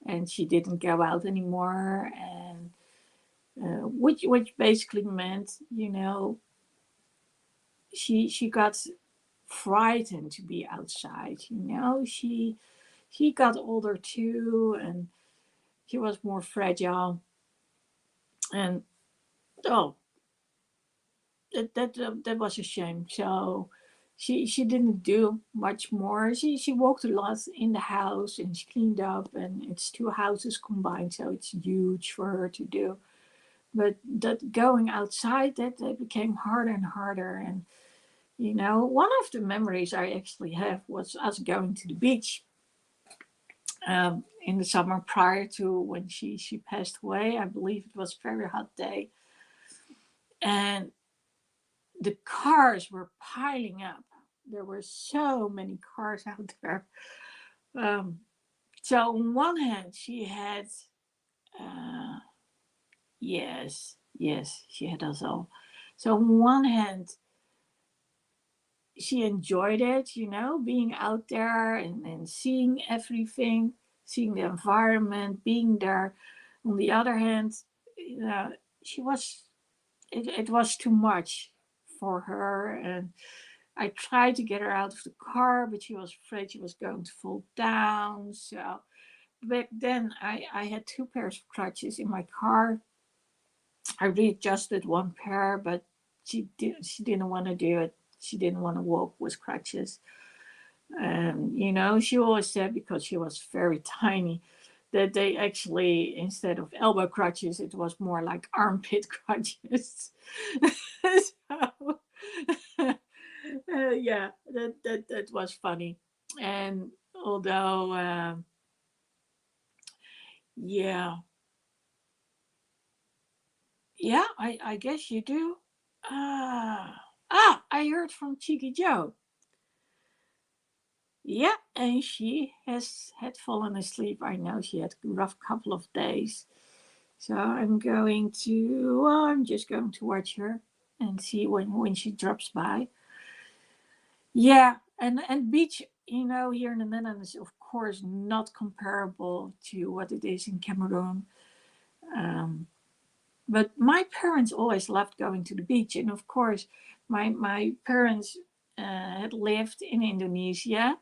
and she didn't go out anymore. And which basically meant, she got frightened to be outside. She got older too, and she was more fragile. And oh, that was a shame. So she didn't do much more. She walked a lot in the house, and she cleaned up, and it's two houses combined, so it's huge for her to do. But that going outside, that became harder and harder. And one of the memories I actually have was us going to the beach in the summer prior to when she passed away. I believe it was a very hot day, and the cars were piling up. There were so many cars out there. Um, so on one hand, she had, uh, yes, yes, she had us all. So on one hand, she enjoyed it, being out there and seeing everything, seeing the environment, being there. On the other hand, she was, it was too much for her. And I tried to get her out of the car, but she was afraid she was going to fall down. So back then I had two pairs of crutches in my car. I readjusted one pair, but she didn't want to do it. She didn't want to walk with crutches. She always said because she was very tiny that they actually, instead of elbow crutches, it was more like armpit crutches. So, yeah, that was funny. And although, yeah, yeah, I guess you do. I heard from Cheeky Joe. Yeah, and she has had fallen asleep. I know she had a rough couple of days. So I'm just going to watch her and see when she drops by. Yeah, and beach, here in the Netherlands, of course, not comparable to what it is in Cameroon. Um, but my parents always loved going to the beach, and of course, my parents had lived in Indonesia.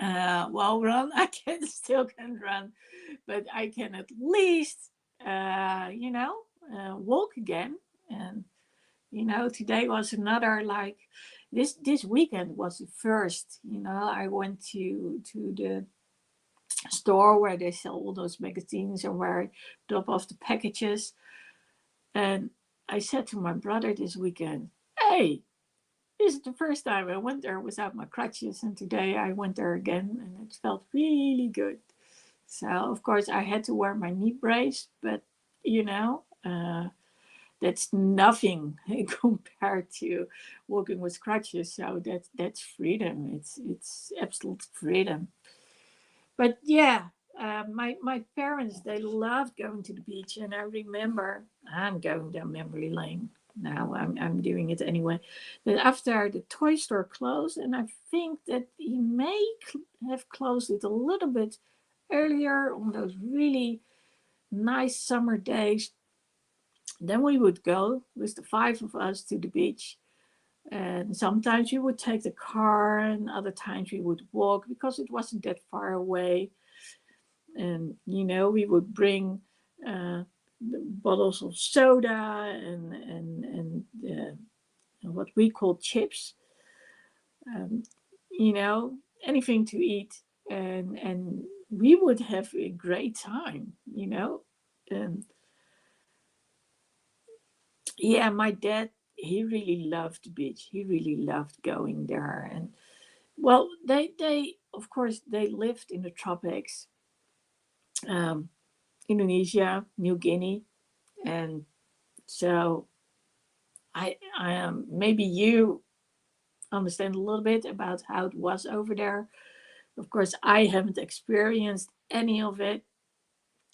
Well, run, I can still can run, but I can at least, walk again. And today was another, like, this weekend was the first. I went to the store where they sell all those magazines and where I drop off the packages. And I said to my brother this weekend, "Hey, this is the first time I went there without my crutches, and today I went there again, and it felt really good." So, of course, I had to wear my knee brace, but you know, uh, that's nothing compared to walking with crutches. So that's freedom. It's absolute freedom. But yeah, my parents, they loved going to the beach, and I remember, I'm going down memory lane now. I'm doing it anyway. That after the toy store closed, and I think that he may have closed it a little bit earlier on those really nice summer days. Then we would go with the five of us to the beach. And sometimes we would take the car, and other times we would walk because it wasn't that far away. And we would bring uh, bottles of soda and what we call chips, um, you know anything to eat, and we would have a great time. And yeah, my dad, he really loved the beach. He really loved going there. And well, they of course they lived in the tropics, um, Indonesia, New Guinea. And so I maybe you understand a little bit about how it was over there. Of course, I haven't experienced any of it.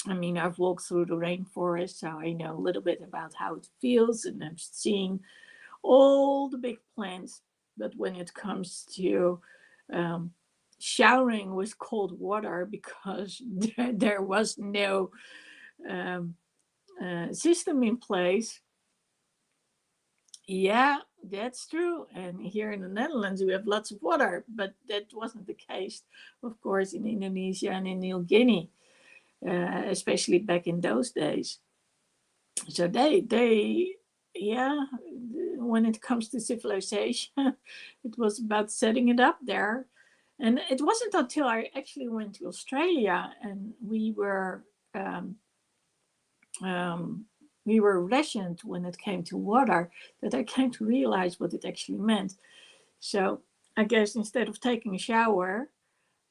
I mean, I've walked through the rainforest, so I know a little bit about how it feels, and I've seen all the big plants. But when it comes to um, showering with cold water, because there was no um, system in place. Yeah, that's true. And here in the Netherlands, we have lots of water, but that wasn't the case, of course, in Indonesia and in New Guinea, especially back in those days. So yeah, when it comes to civilization, it was about setting it up there. And it wasn't until I actually went to Australia and um, um, we were rationed when it came to water that I came to realize what it actually meant. So I guess instead of taking a shower,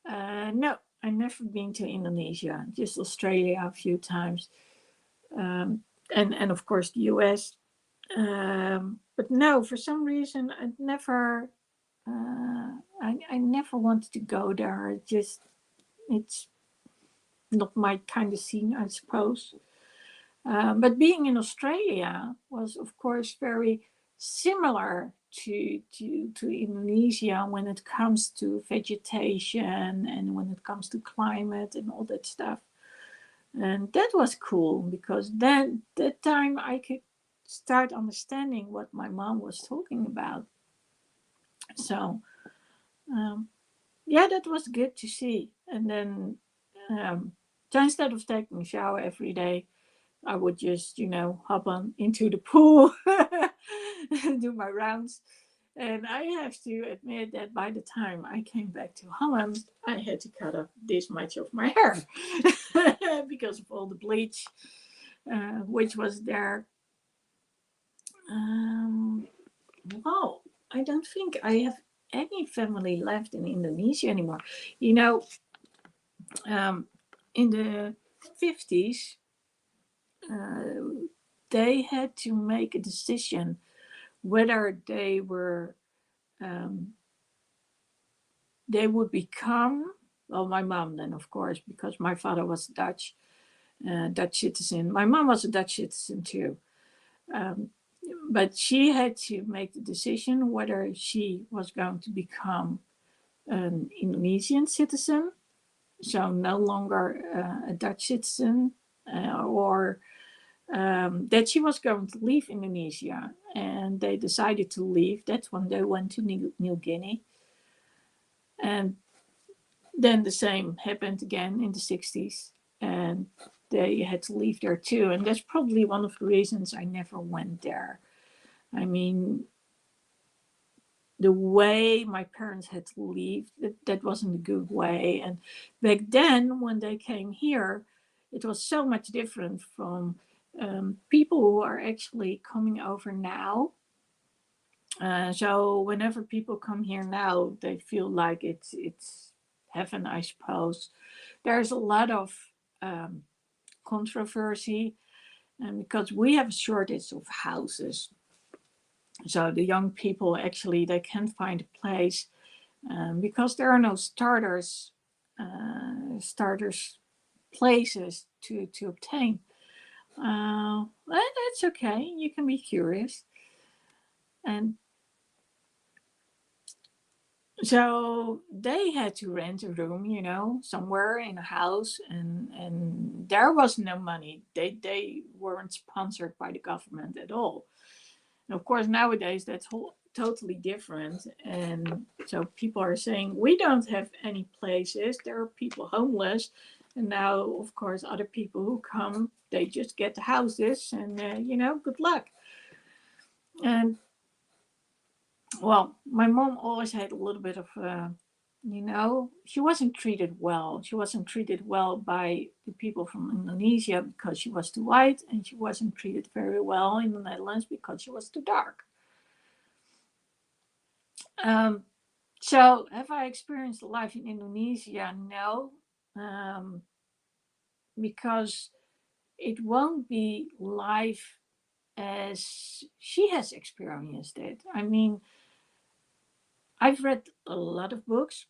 no, I never been to Indonesia, just Australia a few times, um, and of course the US. But no, for some reason I never wanted to go there. It's not my kind of scene, I suppose. But being in Australia was, of course, very similar to Indonesia when it comes to vegetation and when it comes to climate and all that stuff. And that was cool because then that time I could start understanding what my mom was talking about. So um, yeah, that was good to see. And then So instead of taking a shower every day, I would just, hop on into the pool and do my rounds. And I have to admit that by the time I came back to Holland, I had to cut off this much of my hair because of all the bleach, which was there. Um, well, I don't think I have any family left in Indonesia anymore. You know, um, in the 50s, uh, they had to make a decision whether um, they would become, well, my mom then, of course, because my father was Dutch citizen. My mom was a Dutch citizen too. Um, but she had to make the decision whether she was going to become an Indonesian citizen, so no longer a Dutch citizen, or that she was going to leave Indonesia. And they decided to leave. That's when they went to New Guinea. And then the same happened again in the 60s. And they had to leave there too. And that's probably one of the reasons I never went there. I mean, the way my parents had to leave, that wasn't a good way. And back then, when they came here, it was so much different from people who are actually coming over now. So whenever people come here now, they feel like it's heaven, I suppose. There's a lot of um, controversy, and because we have a shortage of houses, so the young people actually they can't find a place because there are no starters places to obtain. Well, that's okay. You can be curious, and so they had to rent a room, somewhere in a house, and there was no money. They weren't sponsored by the government at all. And of course, nowadays that's totally different. And so people are saying we don't have any places. There are people homeless, and now of course other people who come, they just get the houses, and good luck. And well, my mom always had a little bit of, she wasn't treated well. She wasn't treated well by the people from Indonesia because she was too white, and she wasn't treated very well in the Netherlands because she was too dark. Um, so, have I experienced life in Indonesia? No, um, because it won't be life as she has experienced it. I mean, I've read a lot of books,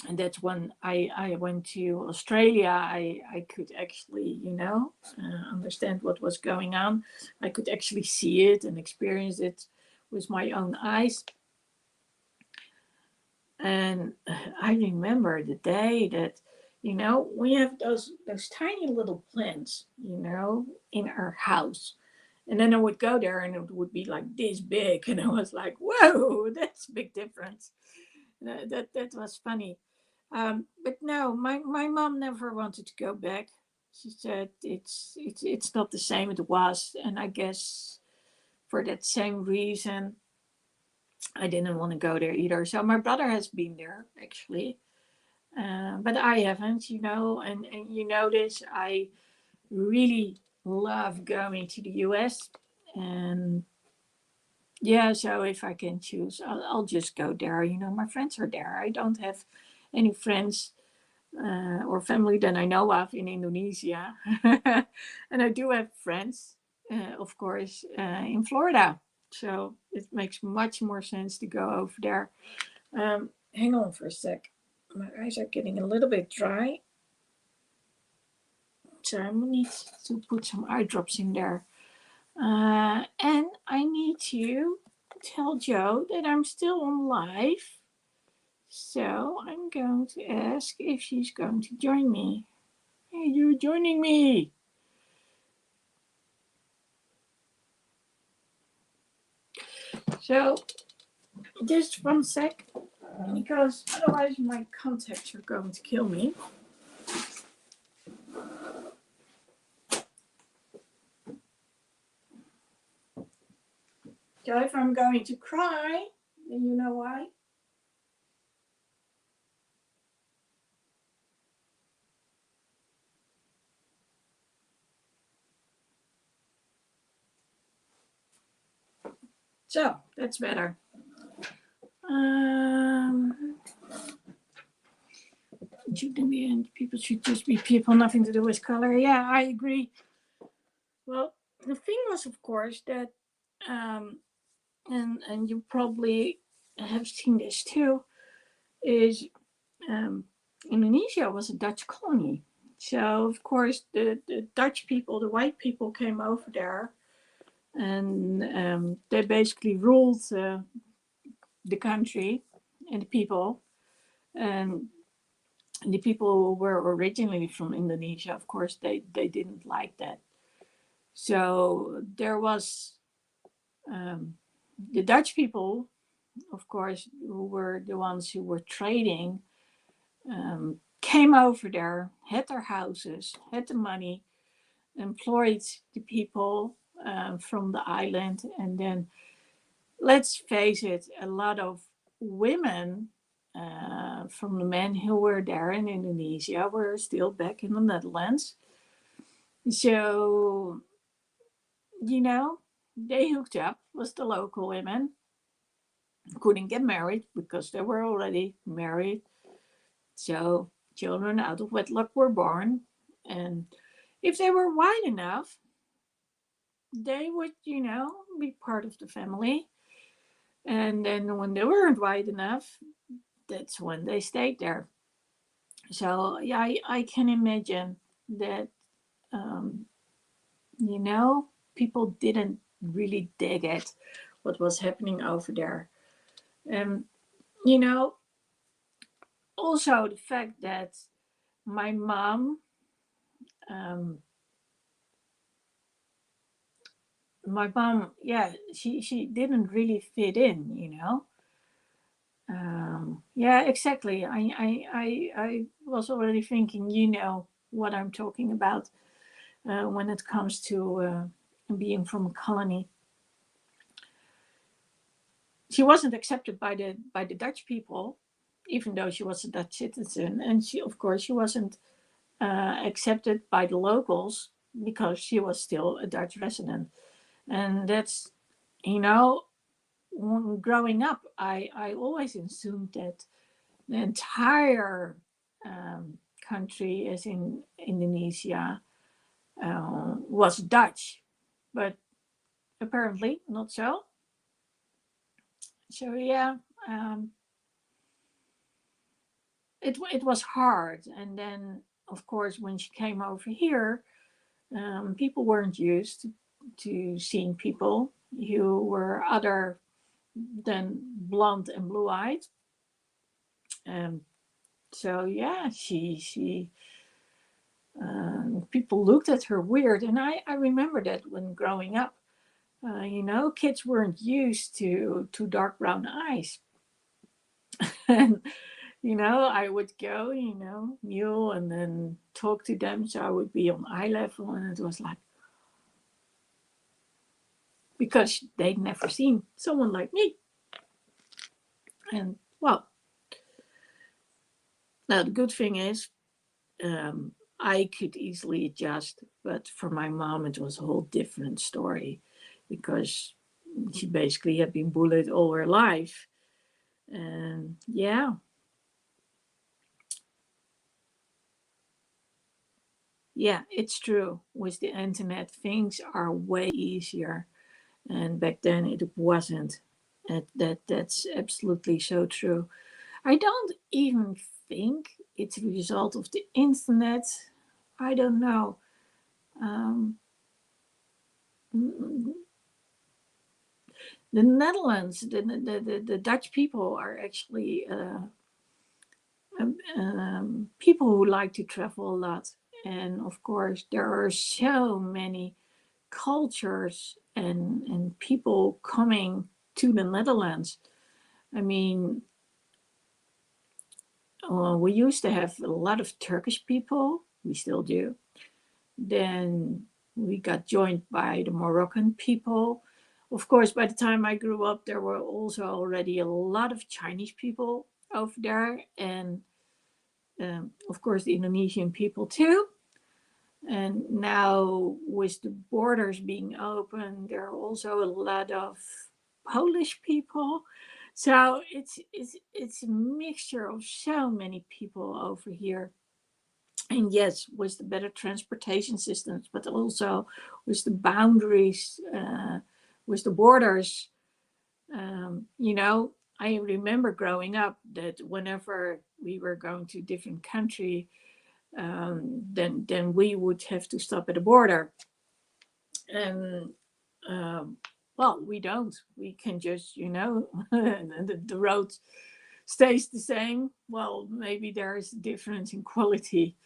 and that's when I went to Australia. I could actually, understand what was going on. I could actually see it and experience it with my own eyes. And I remember the day that, we have those tiny little plants, in our house. And then I would go there and it would be like this big. And I was like, whoa, that's a big difference. That was funny. But no, my mom never wanted to go back. She said it's not the same it was. And I guess for that same reason, I didn't want to go there either. So my brother has been there actually, but I haven't. And you know this. I really love going to the US, and yeah. So if I can choose, I'll just go there. My friends are there. I don't have any friends or family that I know of in Indonesia, and I do have friends, of course, in Florida. So it makes much more sense to go over there. Hang on for a sec. My eyes are getting a little bit dry. So I need to put some eye drops in there. And I need to tell Joe that I'm still on live. So I'm going to ask if she's going to join me. Hey, you're joining me. So just one sec, because otherwise my contacts are going to kill me. So if I'm going to cry, then you know why. So that's better. Um, shouldn't be, and people should just be people, nothing to do with color. Yeah, I agree. Well, the thing was, of course, that and you probably have seen this too, is um, Indonesia was a Dutch colony. So, of course, the Dutch people, the white people, came over there and they basically ruled the country and the people. And the people who were originally from Indonesia, of course, they didn't like that. So there was um, the Dutch people, of course, who were the ones who were trading, came over there, had their houses, had the money, employed the people from the island, and then let's face it, a lot of women from the men who were there in Indonesia were still back in the Netherlands. So, you know, they hooked up with the local women, couldn't get married because they were already married. So, children out of wedlock were born. And if they were white enough, they would, be part of the family. And then when they weren't white enough, that's when they stayed there. So yeah, I can imagine that um, you know people didn't really dig it what was happening over there. And you know also the fact that my mom, um, yeah, she didn't really fit in. Yeah, exactly. I was already thinking, what I'm talking about when it comes to being from a colony. She wasn't accepted by the Dutch people, even though she was a Dutch citizen, and of course she wasn't accepted by the locals because she was still a Dutch resident, and that's you know growing up, I always assumed that the entire country, as in Indonesia, was Dutch, but apparently not so. So yeah, um, it was hard. And then, of course, when she came over here, people weren't used to seeing people who were other than blonde and blue eyed. Um, so yeah, she people looked at her weird, and I remember that when growing up. Kids weren't used to dark brown eyes, and I would go, kneel and then talk to them. So I would be on eye level, and it was like, because they'd never seen someone like me. And well, now the good thing is, I could easily adjust, but for my mom, it was a whole different story because she basically had been bullied all her life. And yeah, it's true. With the internet, things are way easier, and back then it wasn't. That's absolutely so true. I don't even think it's a result of the internet. I don't know. Um, the Netherlands, the Dutch people are actually people who like to travel a lot, and of course there are so many cultures and people coming to the Netherlands. I mean, we used to have a lot of Turkish people. We still do. Then we got joined by the Moroccan people. Of course, by the time I grew up, there were also already a lot of Chinese people over there, and of course, the Indonesian people too. And now, with the borders being open, there are also a lot of Polish people. So it's a mixture of so many people over here. And yes, with the better transportation systems, but also with the boundaries, with the borders. I remember growing up that whenever we were going to different country, then we would have to stop at the border, and um, well, we don't. We can just, the road stays the same. Well, maybe there is a difference in quality,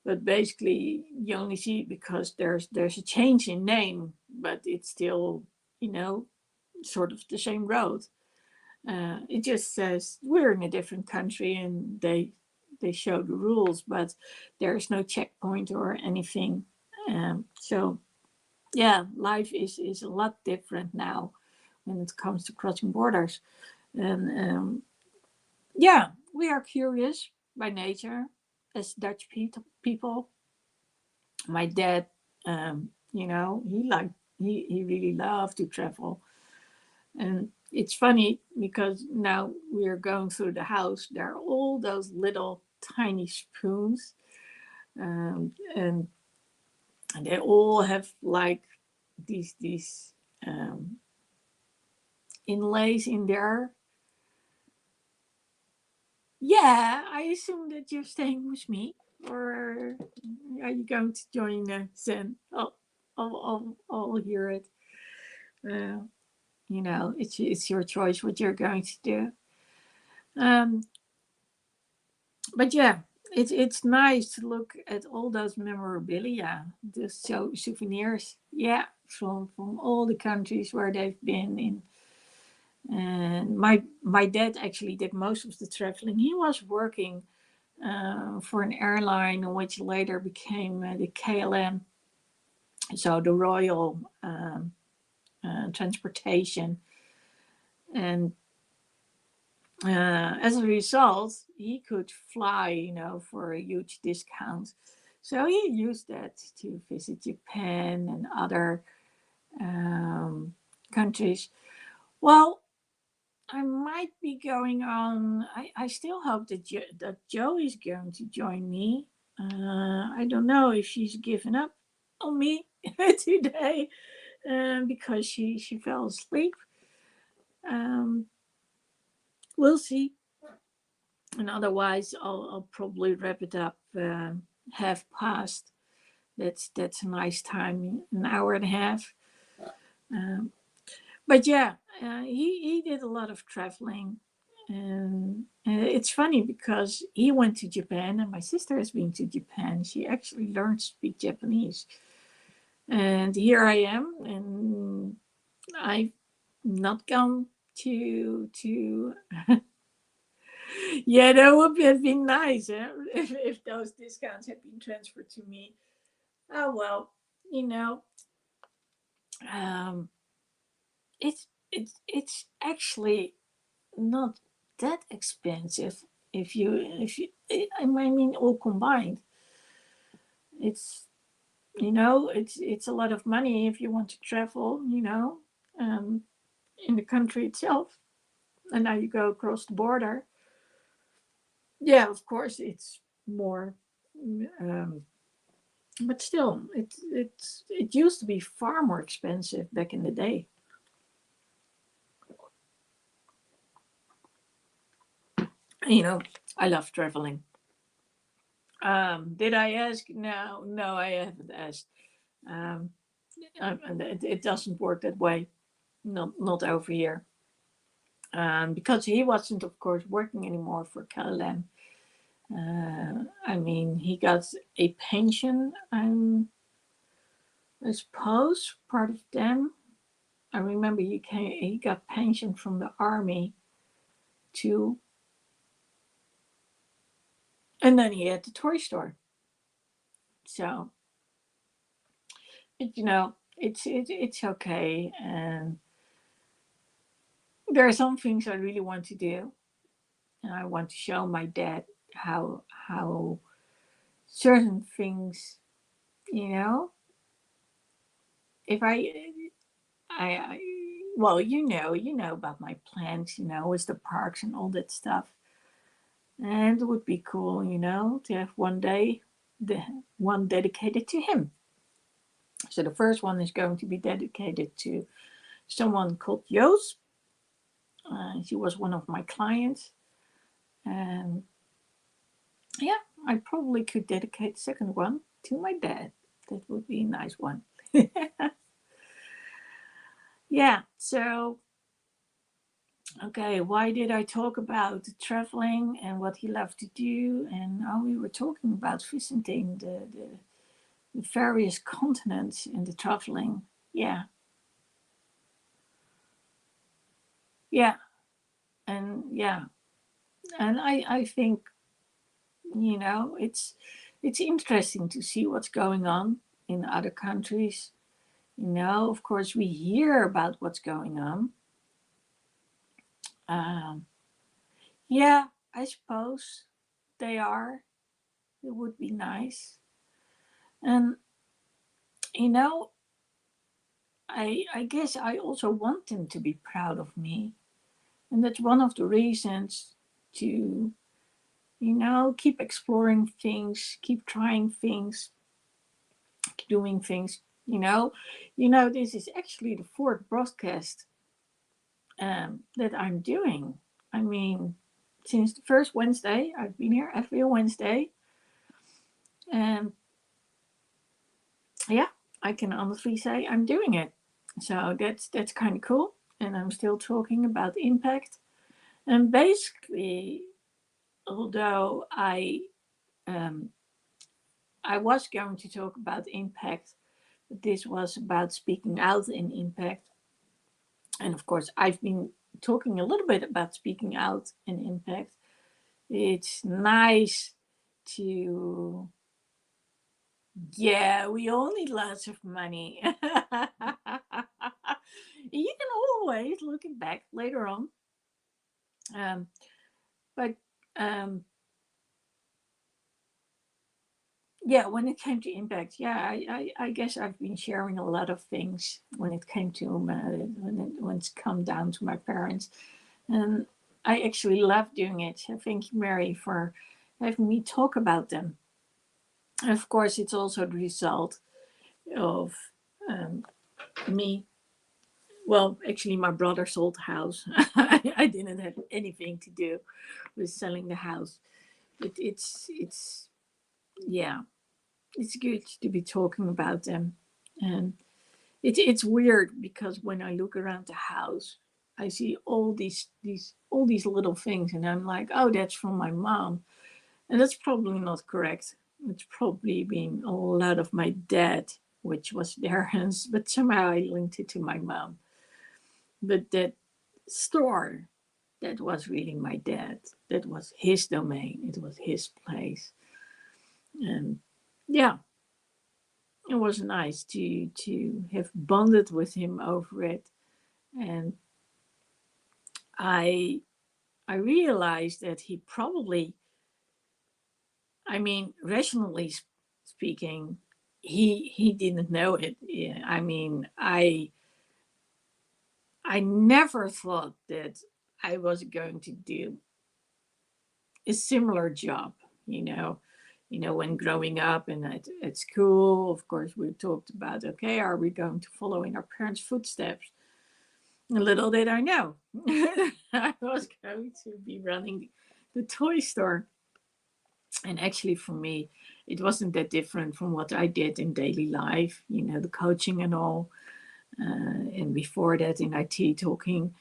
but basically you only see it because there's a change in name, but it's still, you know, sort of the same road. It just says we're in a different country, and they show the rules, but there's no checkpoint or anything. So yeah, life is a lot different now when it comes to crossing borders, and yeah, we are curious by nature as Dutch people. My dad, he really loved to travel. And it's funny because now we're going through the house, there are all those little tiny spoons, and they all have like these inlays in there. Yeah, I assume that you're staying with me, or are you going to join Zen? I'll hear it. Uh, it's your choice what you're going to do. Um, but yeah, it's nice to look at all those memorabilia, the souvenirs. Yeah, from all the countries where they've been in. And my dad actually did most of the traveling. He was working for an airline, which later became the KLM, so the Royal Transportation. And as a result, he could fly, for a huge discount. So he used that to visit Japan and other um, countries. Well, I might be going on. I still hope that Joe is going to join me. I don't know if she's given up on me today, because she fell asleep. Um, we'll see. And otherwise, I'll probably wrap it up half past. That's a nice time, an hour and a half. Um, but yeah, he did a lot of traveling, and it's funny because he went to Japan, and my sister has been to Japan. She actually learned to speak Japanese, and here I am, and I've not gone to. Yeah, that would have been nice, if those discounts had been transferred to me. Oh well, you know, um, it's actually not that expensive if you I mean all combined. It's it's a lot of money if you want to travel, um, in the country itself, and now you go across the border. Yeah, of course it's more, um, but still, it used to be far more expensive back in the day. You know, I love traveling. Did I ask? No, no, I haven't asked. Um, and it doesn't work that way. Not over here. Because he wasn't, of course, working anymore for KLM. I mean, he got a pension. I suppose part of them. I remember he got pension from the army too, and then he had the toy store. So, it's okay, and there are some things I really want to do, and I want to show my dad how certain things, you know, if I well, you know about my plans, with the parks and all that stuff. And it would be cool, to have one day the one dedicated to him. So the first one is going to be dedicated to someone called Joost. She was one of my clients. And yeah, I probably could dedicate the second one to my dad. That would be a nice one. Yeah, so okay, why did I talk about traveling and what he loved to do? And we were talking about visiting the various continents and the traveling. Yeah, yeah, and yeah, and I think it's interesting to see what's going on in other countries. Of course, we hear about what's going on. Um, yeah, I suppose they are. It would be nice, and you know, I guess I also want them to be proud of me, and that's one of the reasons to keep exploring things, keep trying things, keep doing things. This is actually the fourth broadcast that I'm doing. I mean, since the first Wednesday, I've been here every Wednesday, and yeah, I can honestly say I'm doing it. So that's kind of cool, and I'm still talking about impact. And basically, although um, I was going to talk about impact, but this was about speaking out in impact. And of course, I've been talking a little bit about speaking out in impact. It's nice to, yeah, we all need lots of money. You can always look it back later on. Um, but um, yeah, when it came to impact, yeah, I guess I've been sharing a lot of things when it came to when it's come down to my parents, and I actually love doing it. So thank you, Mary, for having me talk about them. And of course, it's also the result of um, me. Well, actually, my brother sold the house. I didn't have anything to do with selling the house, but it's yeah, it's good to be talking about them. And it's weird because when I look around the house, I see all these little things, and I'm like, oh, that's from my mom, and that's probably not correct. It's probably been a lot of my dad, which was their hands, but somehow I linked it to my mom. But that store, that was really my dad. That was his domain. It was his place, and yeah, it was nice to have bonded with him over it. And I I realized that he probably, I mean, rationally speaking, he didn't know it. Yeah, I mean, I never thought that I was going to do a similar job. You know, when growing up and at school, of course, we talked about, okay, are we going to follow in our parents' footsteps? Little did I know, I was going to be running the toy store. And actually, for me, it wasn't that different from what I did in daily life, the coaching and all. And before that, in IT, talking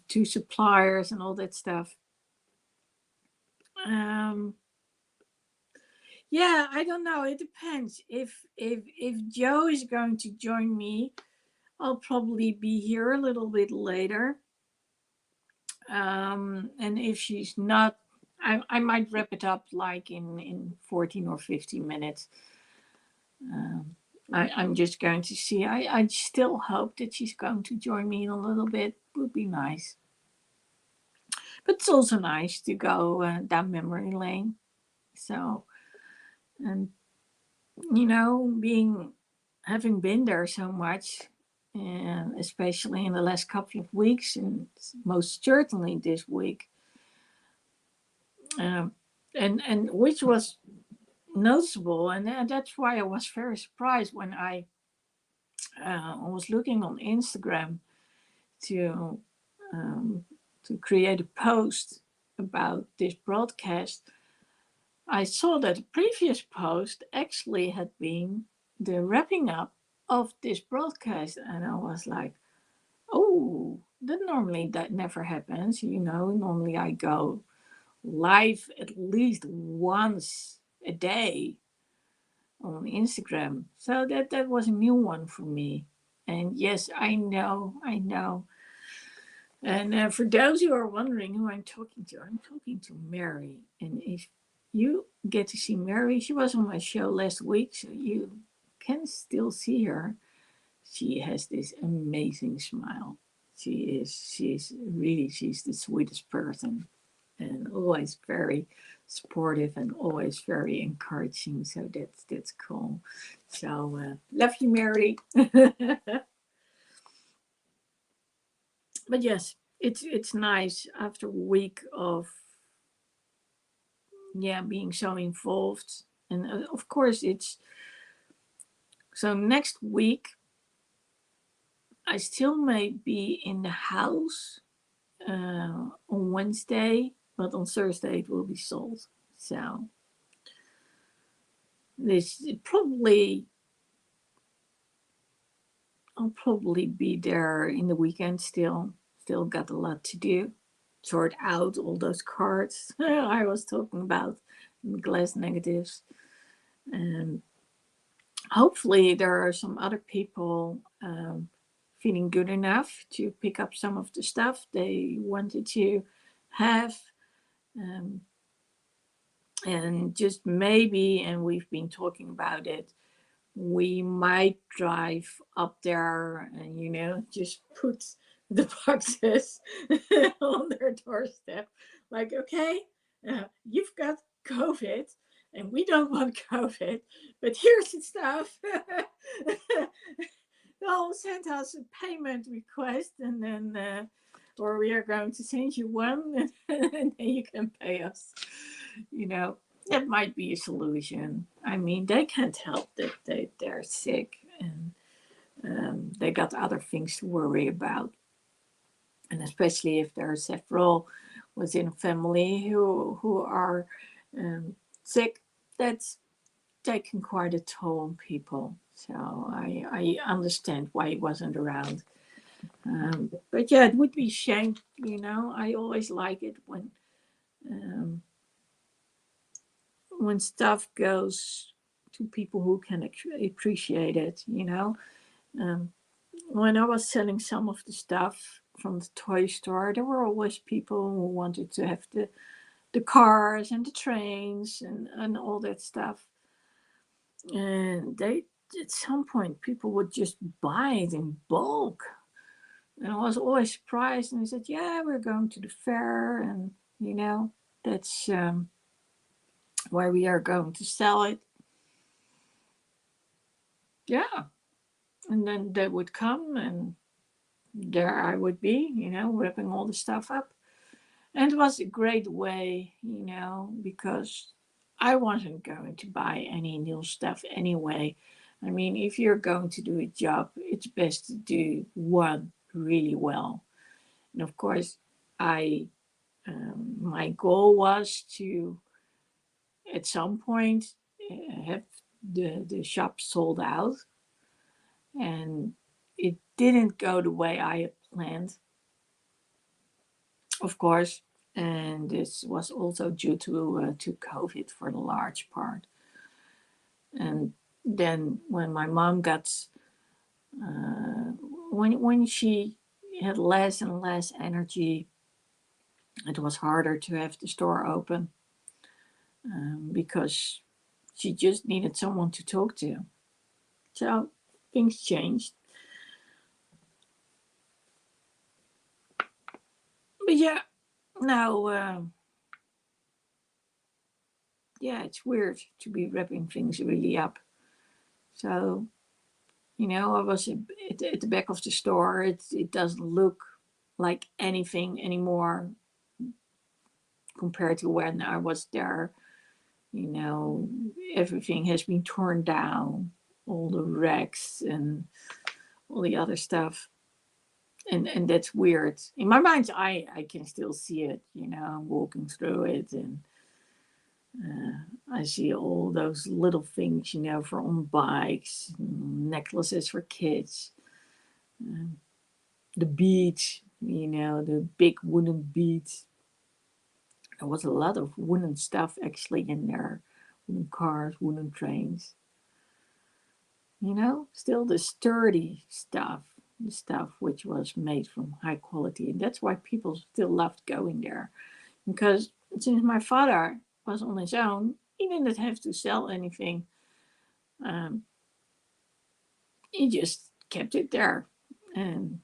to suppliers and all that stuff. Um, yeah, I don't know. It depends. If Joe is going to join me, I'll probably be here a little bit later. And if she's not, I might wrap it up like in 14 or 15 minutes. Um, I'm just going to see. I still hope that she's going to join me in a little bit. Would be nice. But it's also nice to go down memory lane. So, and being having been there so much, and especially in the last couple of weeks, and most certainly this week, um, and which was noticeable, and that's why I was very surprised when I was looking on Instagram to um, to create a post about this broadcast. I saw that the previous post actually had been the wrapping up of this broadcast, and I was like, "Oh, that never happens." Normally I go live at least once a day on Instagram, so that was a new one for me. And yes, I know. And for those who are wondering who I'm talking to Mary. And if you get to see Mary, she was on my show last week, so you can still see her. She has this amazing smile. She's the sweetest person, and always very supportive and always very encouraging. So that's cool. So love you, Mary. But yes, it's nice after a week of being so involved. And of course, it's so next week I still may be in the house on Wednesday, but on Thursday it will be sold. So this probably I'll probably be there in the weekend still. Still got a lot to do. Sort out all those cards I was talking about, glass negatives. And hopefully there are some other people feeling good enough to pick up some of the stuff they wanted to have. Um, and just maybe, and we've been talking about it, we might drive up there and just put the boxes on their doorstep, like, okay, you've got COVID and we don't want COVID, but here's the stuff. They'll send us a payment request, and then or we are going to send you one and then you can pay us. you know that might be a solution. I mean, they can't help that they're sick, and they got other things to worry about. And especially if there are several within a family who are sick, that's taking quite a toll on people. So I understand why he wasn't around. But yeah, it would be a shame. I always like it um, when stuff goes to people who can appreciate it. Um, when I was selling some of the stuff from the toy store, there were always people who wanted to have the cars and the trains and all that stuff. And they, at some point, people would just buy it in bulk. And I was always surprised. And they said, "Yeah, we're going to the fair, and that's where we are going to sell it." Yeah. And then they would come, and there I would be, ripping all the stuff up. And it was a great way, because I wasn't going to buy any new stuff anyway. I mean, if you're going to do a job, it's best to do one really well. And of course, I my goal was to, at some point, have the shop sold out, and it didn't go the way I had planned, of course. And this was also due to COVID for the large part. And then when my mom got when she had less and less energy, it was harder to have the store open, because she just needed someone to talk to. So things changed. But yeah, Now, yeah, it's weird to be wrapping things really up. So, I was at the back of the store. It doesn't look like anything anymore compared to when I was there. You know, everything has been torn down, all the racks and all the other stuff. And that's weird. In my mind, I can still see it. I'm walking through it, and I see all those little things, for on bikes, necklaces for kids, the beads, the big wooden beads. There was a lot of wooden stuff actually in there, wooden cars, wooden trains. Still the sturdy stuff, the stuff which was made from high quality. And that's why people still loved going there. Because since my father was on his own, he didn't have to sell anything. Um, he just kept it there. And,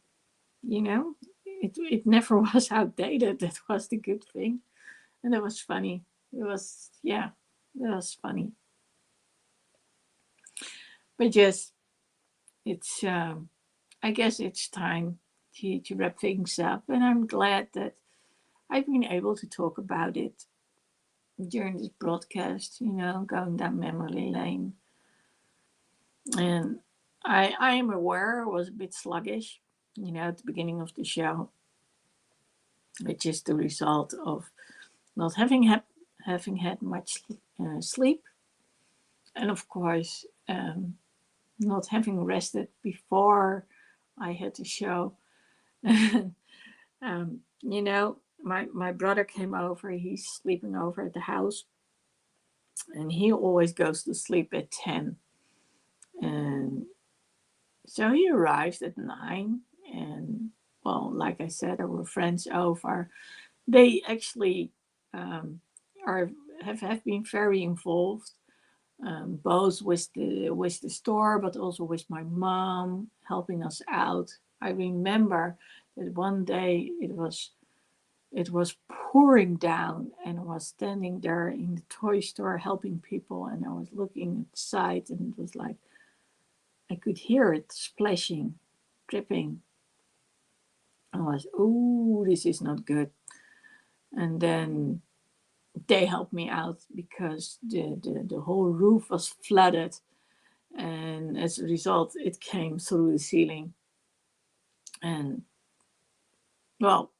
it never was outdated. That was the good thing. And that was funny. Yeah, that was funny. But yes, it's, I guess it's time to wrap things up. And I'm glad that I've been able to talk about it during this broadcast, going down memory lane. And I am aware I was a bit sluggish, at the beginning of the show, which is the result of not having had much sleep, and of course not having rested before I had the show. My brother came over. He's sleeping over at the house, and he always goes to sleep at 10. And so he arrived at 9. And well, like I said, there were friends over. They actually um, are have been very involved, both with the store, but also with my mom helping us out. I remember that one day it was pouring down, and I was standing there in the toy store helping people, and I was looking outside, and it was like I could hear it splashing, dripping. I was, oh, this is not good. And then they helped me out because the whole roof was flooded, and as a result it came through the ceiling. And well,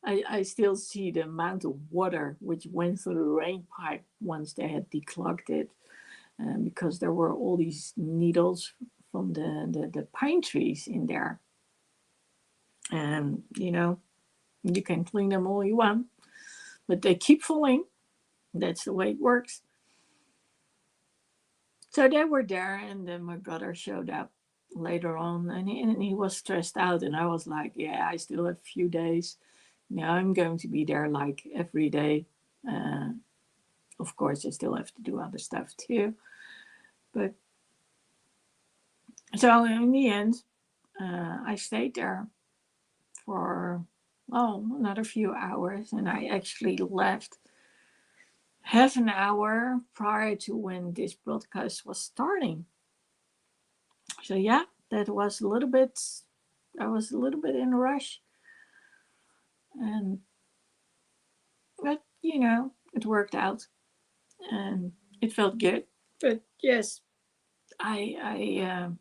I still see the amount of water which went through the rain pipe once they had declogged it, because there were all these needles from the pine trees in there. And you can clean them all you want, but they keep falling. That's the way it works. So they were there, and then my brother showed up later on, and he was stressed out. And I was like, yeah, I still have a few days. Now I'm going to be there like every day. Uh, of course, I still have to do other stuff too. But so in the end, I stayed there for, another few hours, and I actually left half an hour prior to when this broadcast was starting. So yeah, that was a little bit. I was a little bit in a rush, and but it worked out, and it felt good. But yes, I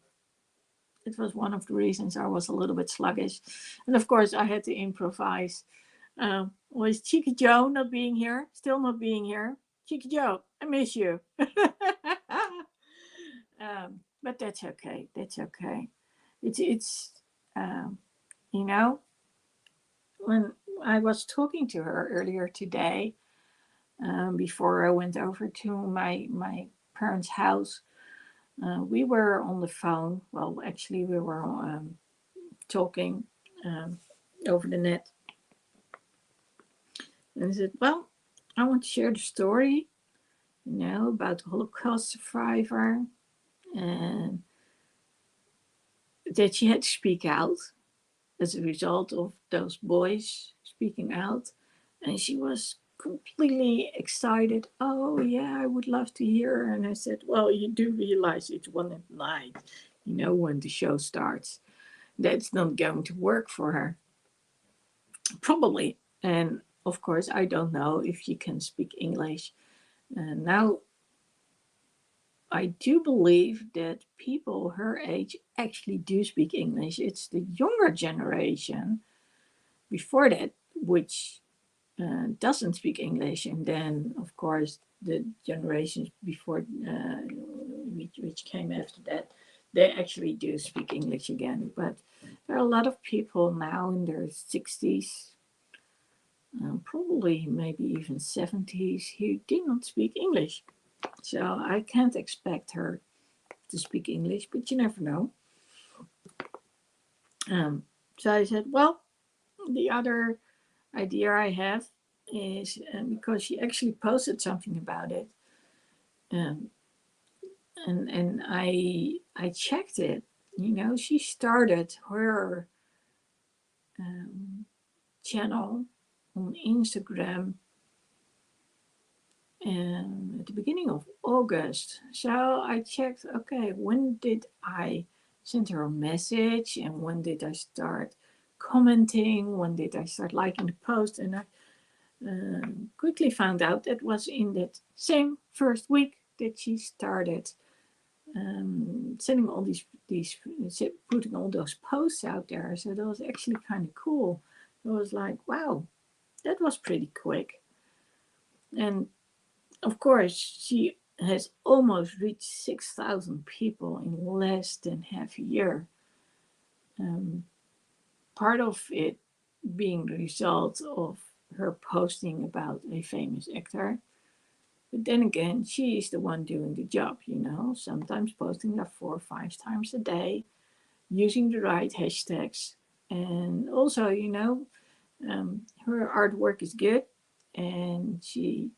it was one of the reasons I was a little bit sluggish, and of course I had to improvise. Was Cheeky Joe not being here? Still not being here. Cheeky Joe, I miss you. But that's okay. That's okay. It's um, you know when I was talking to her earlier today, before I went over to my parents' house, we were on the phone. Well, actually, we were talking um, over the net, and I said, "Well, I want to share the story, about the Holocaust survivor, and that she had to speak out. as a result of those boys speaking out. And she was completely excited. Oh, yeah, I would love to hear. And I said, well, you do realize it's 1 at night, when the show starts. That's not going to work for her. Probably. And of course, I don't know if she can speak English. And now I do believe that people her age actually do speak English. It's the younger generation before that which doesn't speak English, and then of course the generations before which came after that, they actually do speak English again. But there are a lot of people now in their 60s, probably maybe even 70s, who do not speak English. So I can't expect her to speak English, but you never know. Um, so I said, well, the other idea I have is because she actually posted something about it, um, and I checked it. She started her um, channel on Instagram at the beginning of August. So I checked, okay, when did I send her a message and when did I start commenting? When did I start liking the post? And I quickly found out that was in that same first week that she started sending all these putting all those posts out there. So that was actually kind of cool. It was like, wow, that was pretty quick. And of course, she has almost reached 6,000 people in less than half a year. Um, Part of it being the result of her posting about a famous actor. But then again, she is the one doing the job, sometimes posting that 4 or 5 times a day, using the right hashtags. And also, her artwork is good and she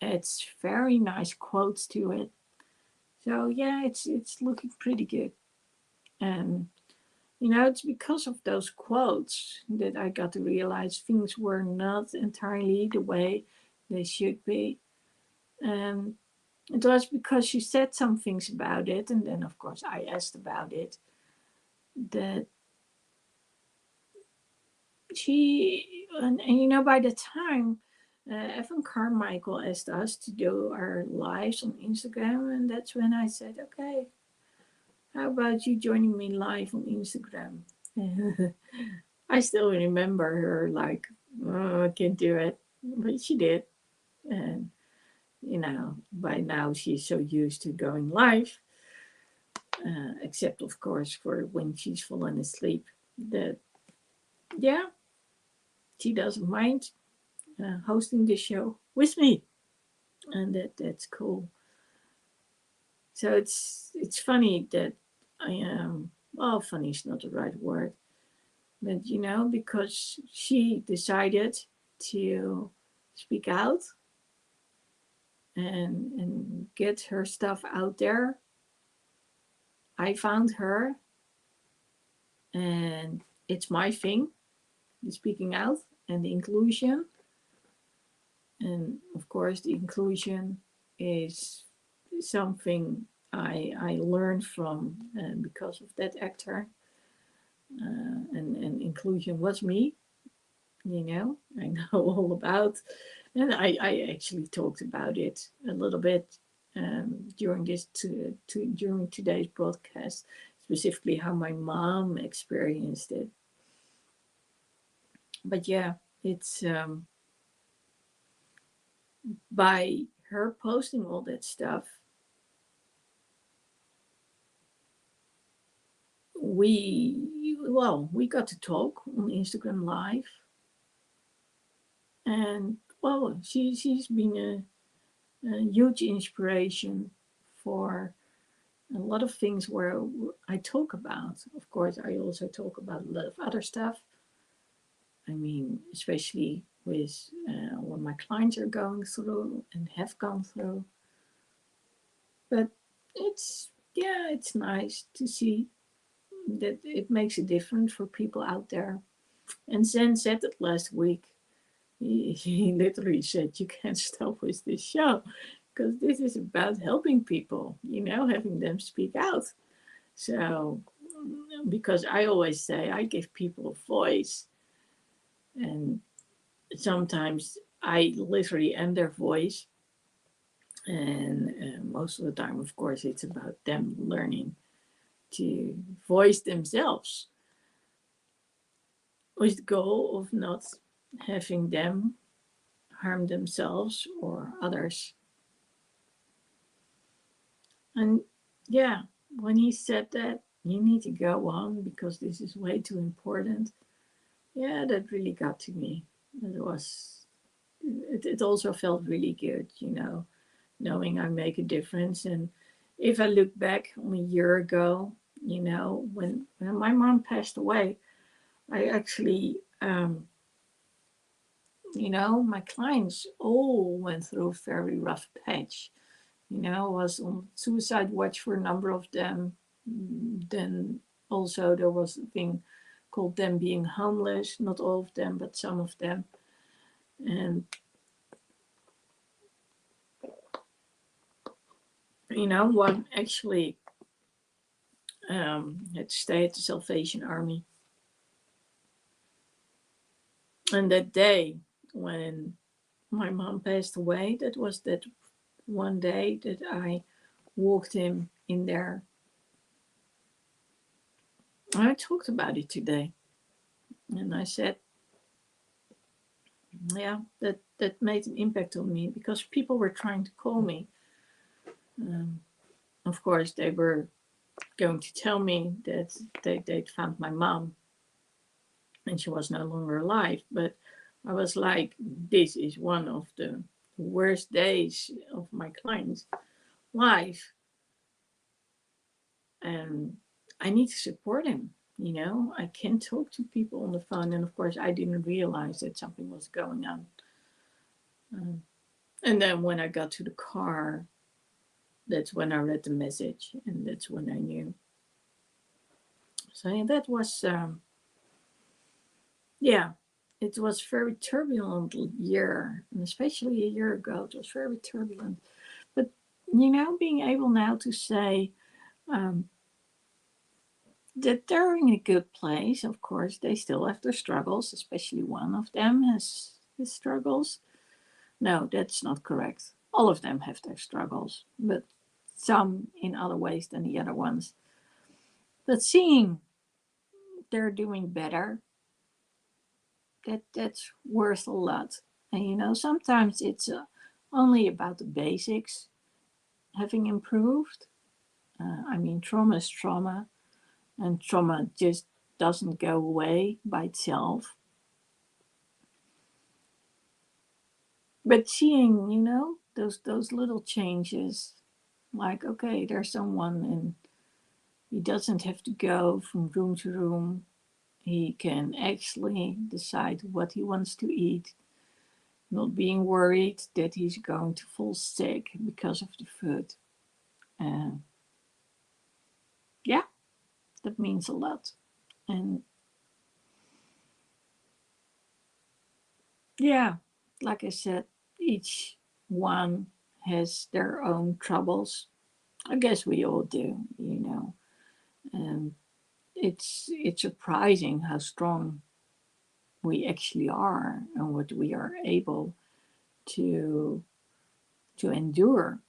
adds very nice quotes to it. So yeah, it's looking pretty good. And it's because of those quotes that I got to realize things were not entirely the way they should be. And it was because she said some things about it, and then of course I asked about it. That and by the time Evan Carmichael asked us to do our lives on Instagram, and that's when I said, okay, how about you joining me live on Instagram? I still remember her like, oh, I can't do it, but she did, and by now she's so used to going live, except of course for when she's fallen asleep. That yeah, she doesn't mind hosting the show with me, and that's cool. So it's funny that I am. Well, funny is not the right word, but because she decided to speak out and get her stuff out there. I found her, and it's my thing, the speaking out and the inclusion. And of course, the inclusion is something I learned from because of that actor. And inclusion was me, I know all about. And I actually talked about it a little bit during during today's broadcast, specifically how my mom experienced it. But yeah, it's by her posting all that stuff, we we got to talk on Instagram Live, and she's been a huge inspiration for a lot of things where I talk about. Of course, I also talk about a lot of other stuff. I mean, especially with what my clients are going through and have gone through. But it's nice to see that it makes a difference for people out there. And Zen said it last week. He literally said, "You can't stop with this show because this is about helping people, having them speak out." So, because I always say I give people a voice, and sometimes I literally am their voice. And most of the time, of course, it's about them learning to voice themselves with the goal of not having them harm themselves or others. And yeah, when he said that, you need to go on because this is way too important. Yeah, that really got to me. It was, it also felt really good, knowing I make a difference. And if I look back on a year ago, when my mom passed away, I actually, my clients all went through a very rough patch. Was on suicide watch for a number of them. Then also there was a thing called them being homeless. Not all of them, but some of them. And one actually had to stay at the Salvation Army. And that day when my mom passed away, that was that one day that I walked him in there. I talked about it today, and I said, yeah, that made an impact on me because people were trying to call me. Um, of course, they were going to tell me that they'd found my mom and she was no longer alive. But I was like, this is one of the worst days of my client's life, and I need to support him. I can talk to people on the phone, and of course, I didn't realize that something was going on. Um, and then when I got to the car, that's when I read the message, and that's when I knew. So yeah, that was, yeah, it was very turbulent year, and especially a year ago, it was very turbulent. But being able now to say um, that they're in a good place. Of course, they still have their struggles, especially one of them has his struggles. No, that's not correct. All of them have their struggles, but some in other ways than the other ones. But seeing they're doing better, that's worth a lot. And sometimes it's only about the basics having improved. I mean, trauma is trauma, and trauma just doesn't go away by itself. But seeing, those little changes, like okay, there's someone and he doesn't have to go from room to room. He can actually decide what he wants to eat, not being worried that he's going to fall sick because of the food. And yeah, that means a lot. And yeah, like I said, each one has their own troubles. I guess we all do. And it's surprising how strong we actually are and what we are able to endure.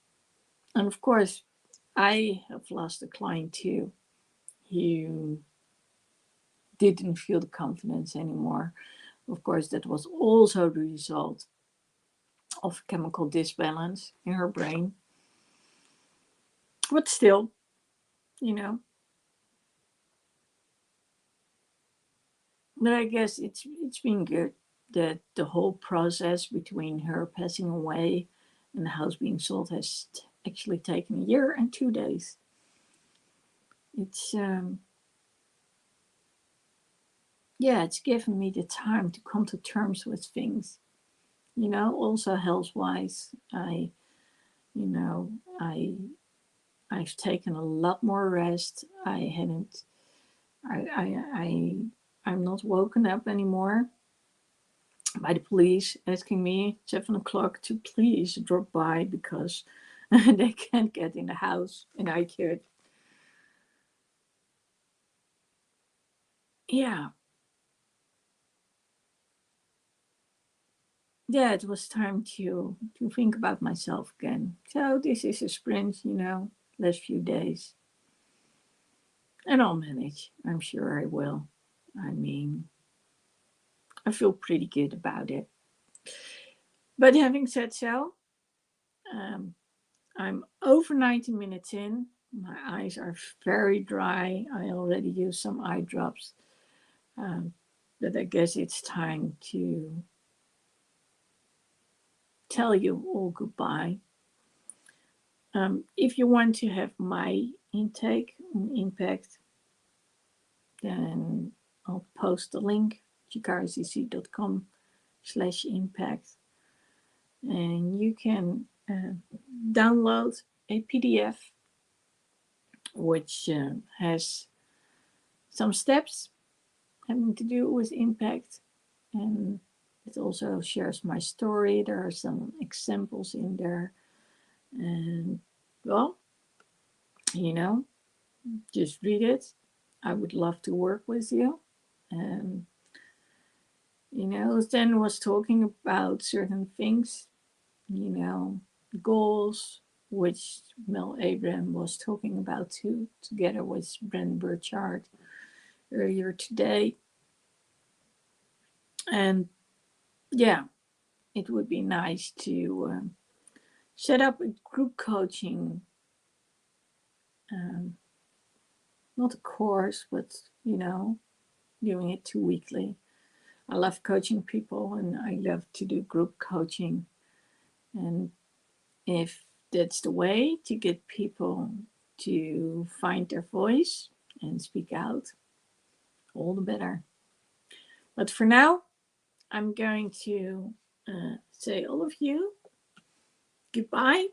And of course, I have lost a client too. He didn't feel the confidence anymore. Of course, that was also the result of chemical disbalance in her brain. But still, you know, but I guess it's been good that the whole process between her passing away and the house being sold has actually taken a year and 2 days. It's yeah, it's given me the time to come to terms with things. Also health wise, you know, I I've taken a lot more rest. I hadn't I, I, I, I'm not woken up anymore by the police asking me 7 o'clock to please drop by because they can't get in the house. And I could, yeah, yeah, it was time to think about myself again. So this is a sprint, last few days. And I'll manage. I'm sure I will. I mean, I feel pretty good about it. But having said so, um, I'm over 90 minutes in. My eyes are very dry. I already used some eye drops. Um, but I guess it's time to tell you all goodbye. If you want to have my intake on impact, then I'll post the link, chicarecc.com/impact. And you can download a PDF which has some steps having to do with impact, and it also shares my story. There are some examples in there, and well, you know, just read it. I would love to work with you. And Sten was talking about certain things, you know, goals, which Mel Abraham was talking about too, together with Bren Burchard earlier today. And yeah, it would be nice to set up a group coaching, um, not a course, but doing it 2 weekly. I love coaching people and I love to do group coaching. And if that's the way to get people to find their voice and speak out, all the better. But for now, I'm going to say all of you goodbye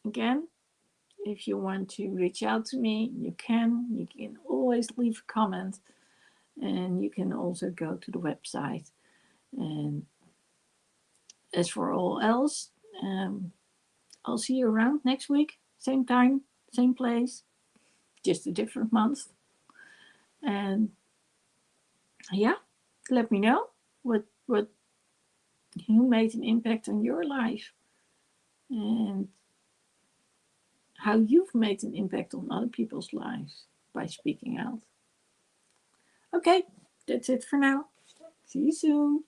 again. If you want to reach out to me, you can. You can always leave a comment, and you can also go to the website. And as for all else, I'll see you around next week, same time, same place, just a different month. And yeah, let me know what who made an impact on your life and how you've made an impact on other people's lives by speaking out. Okay, that's it for now. See you soon.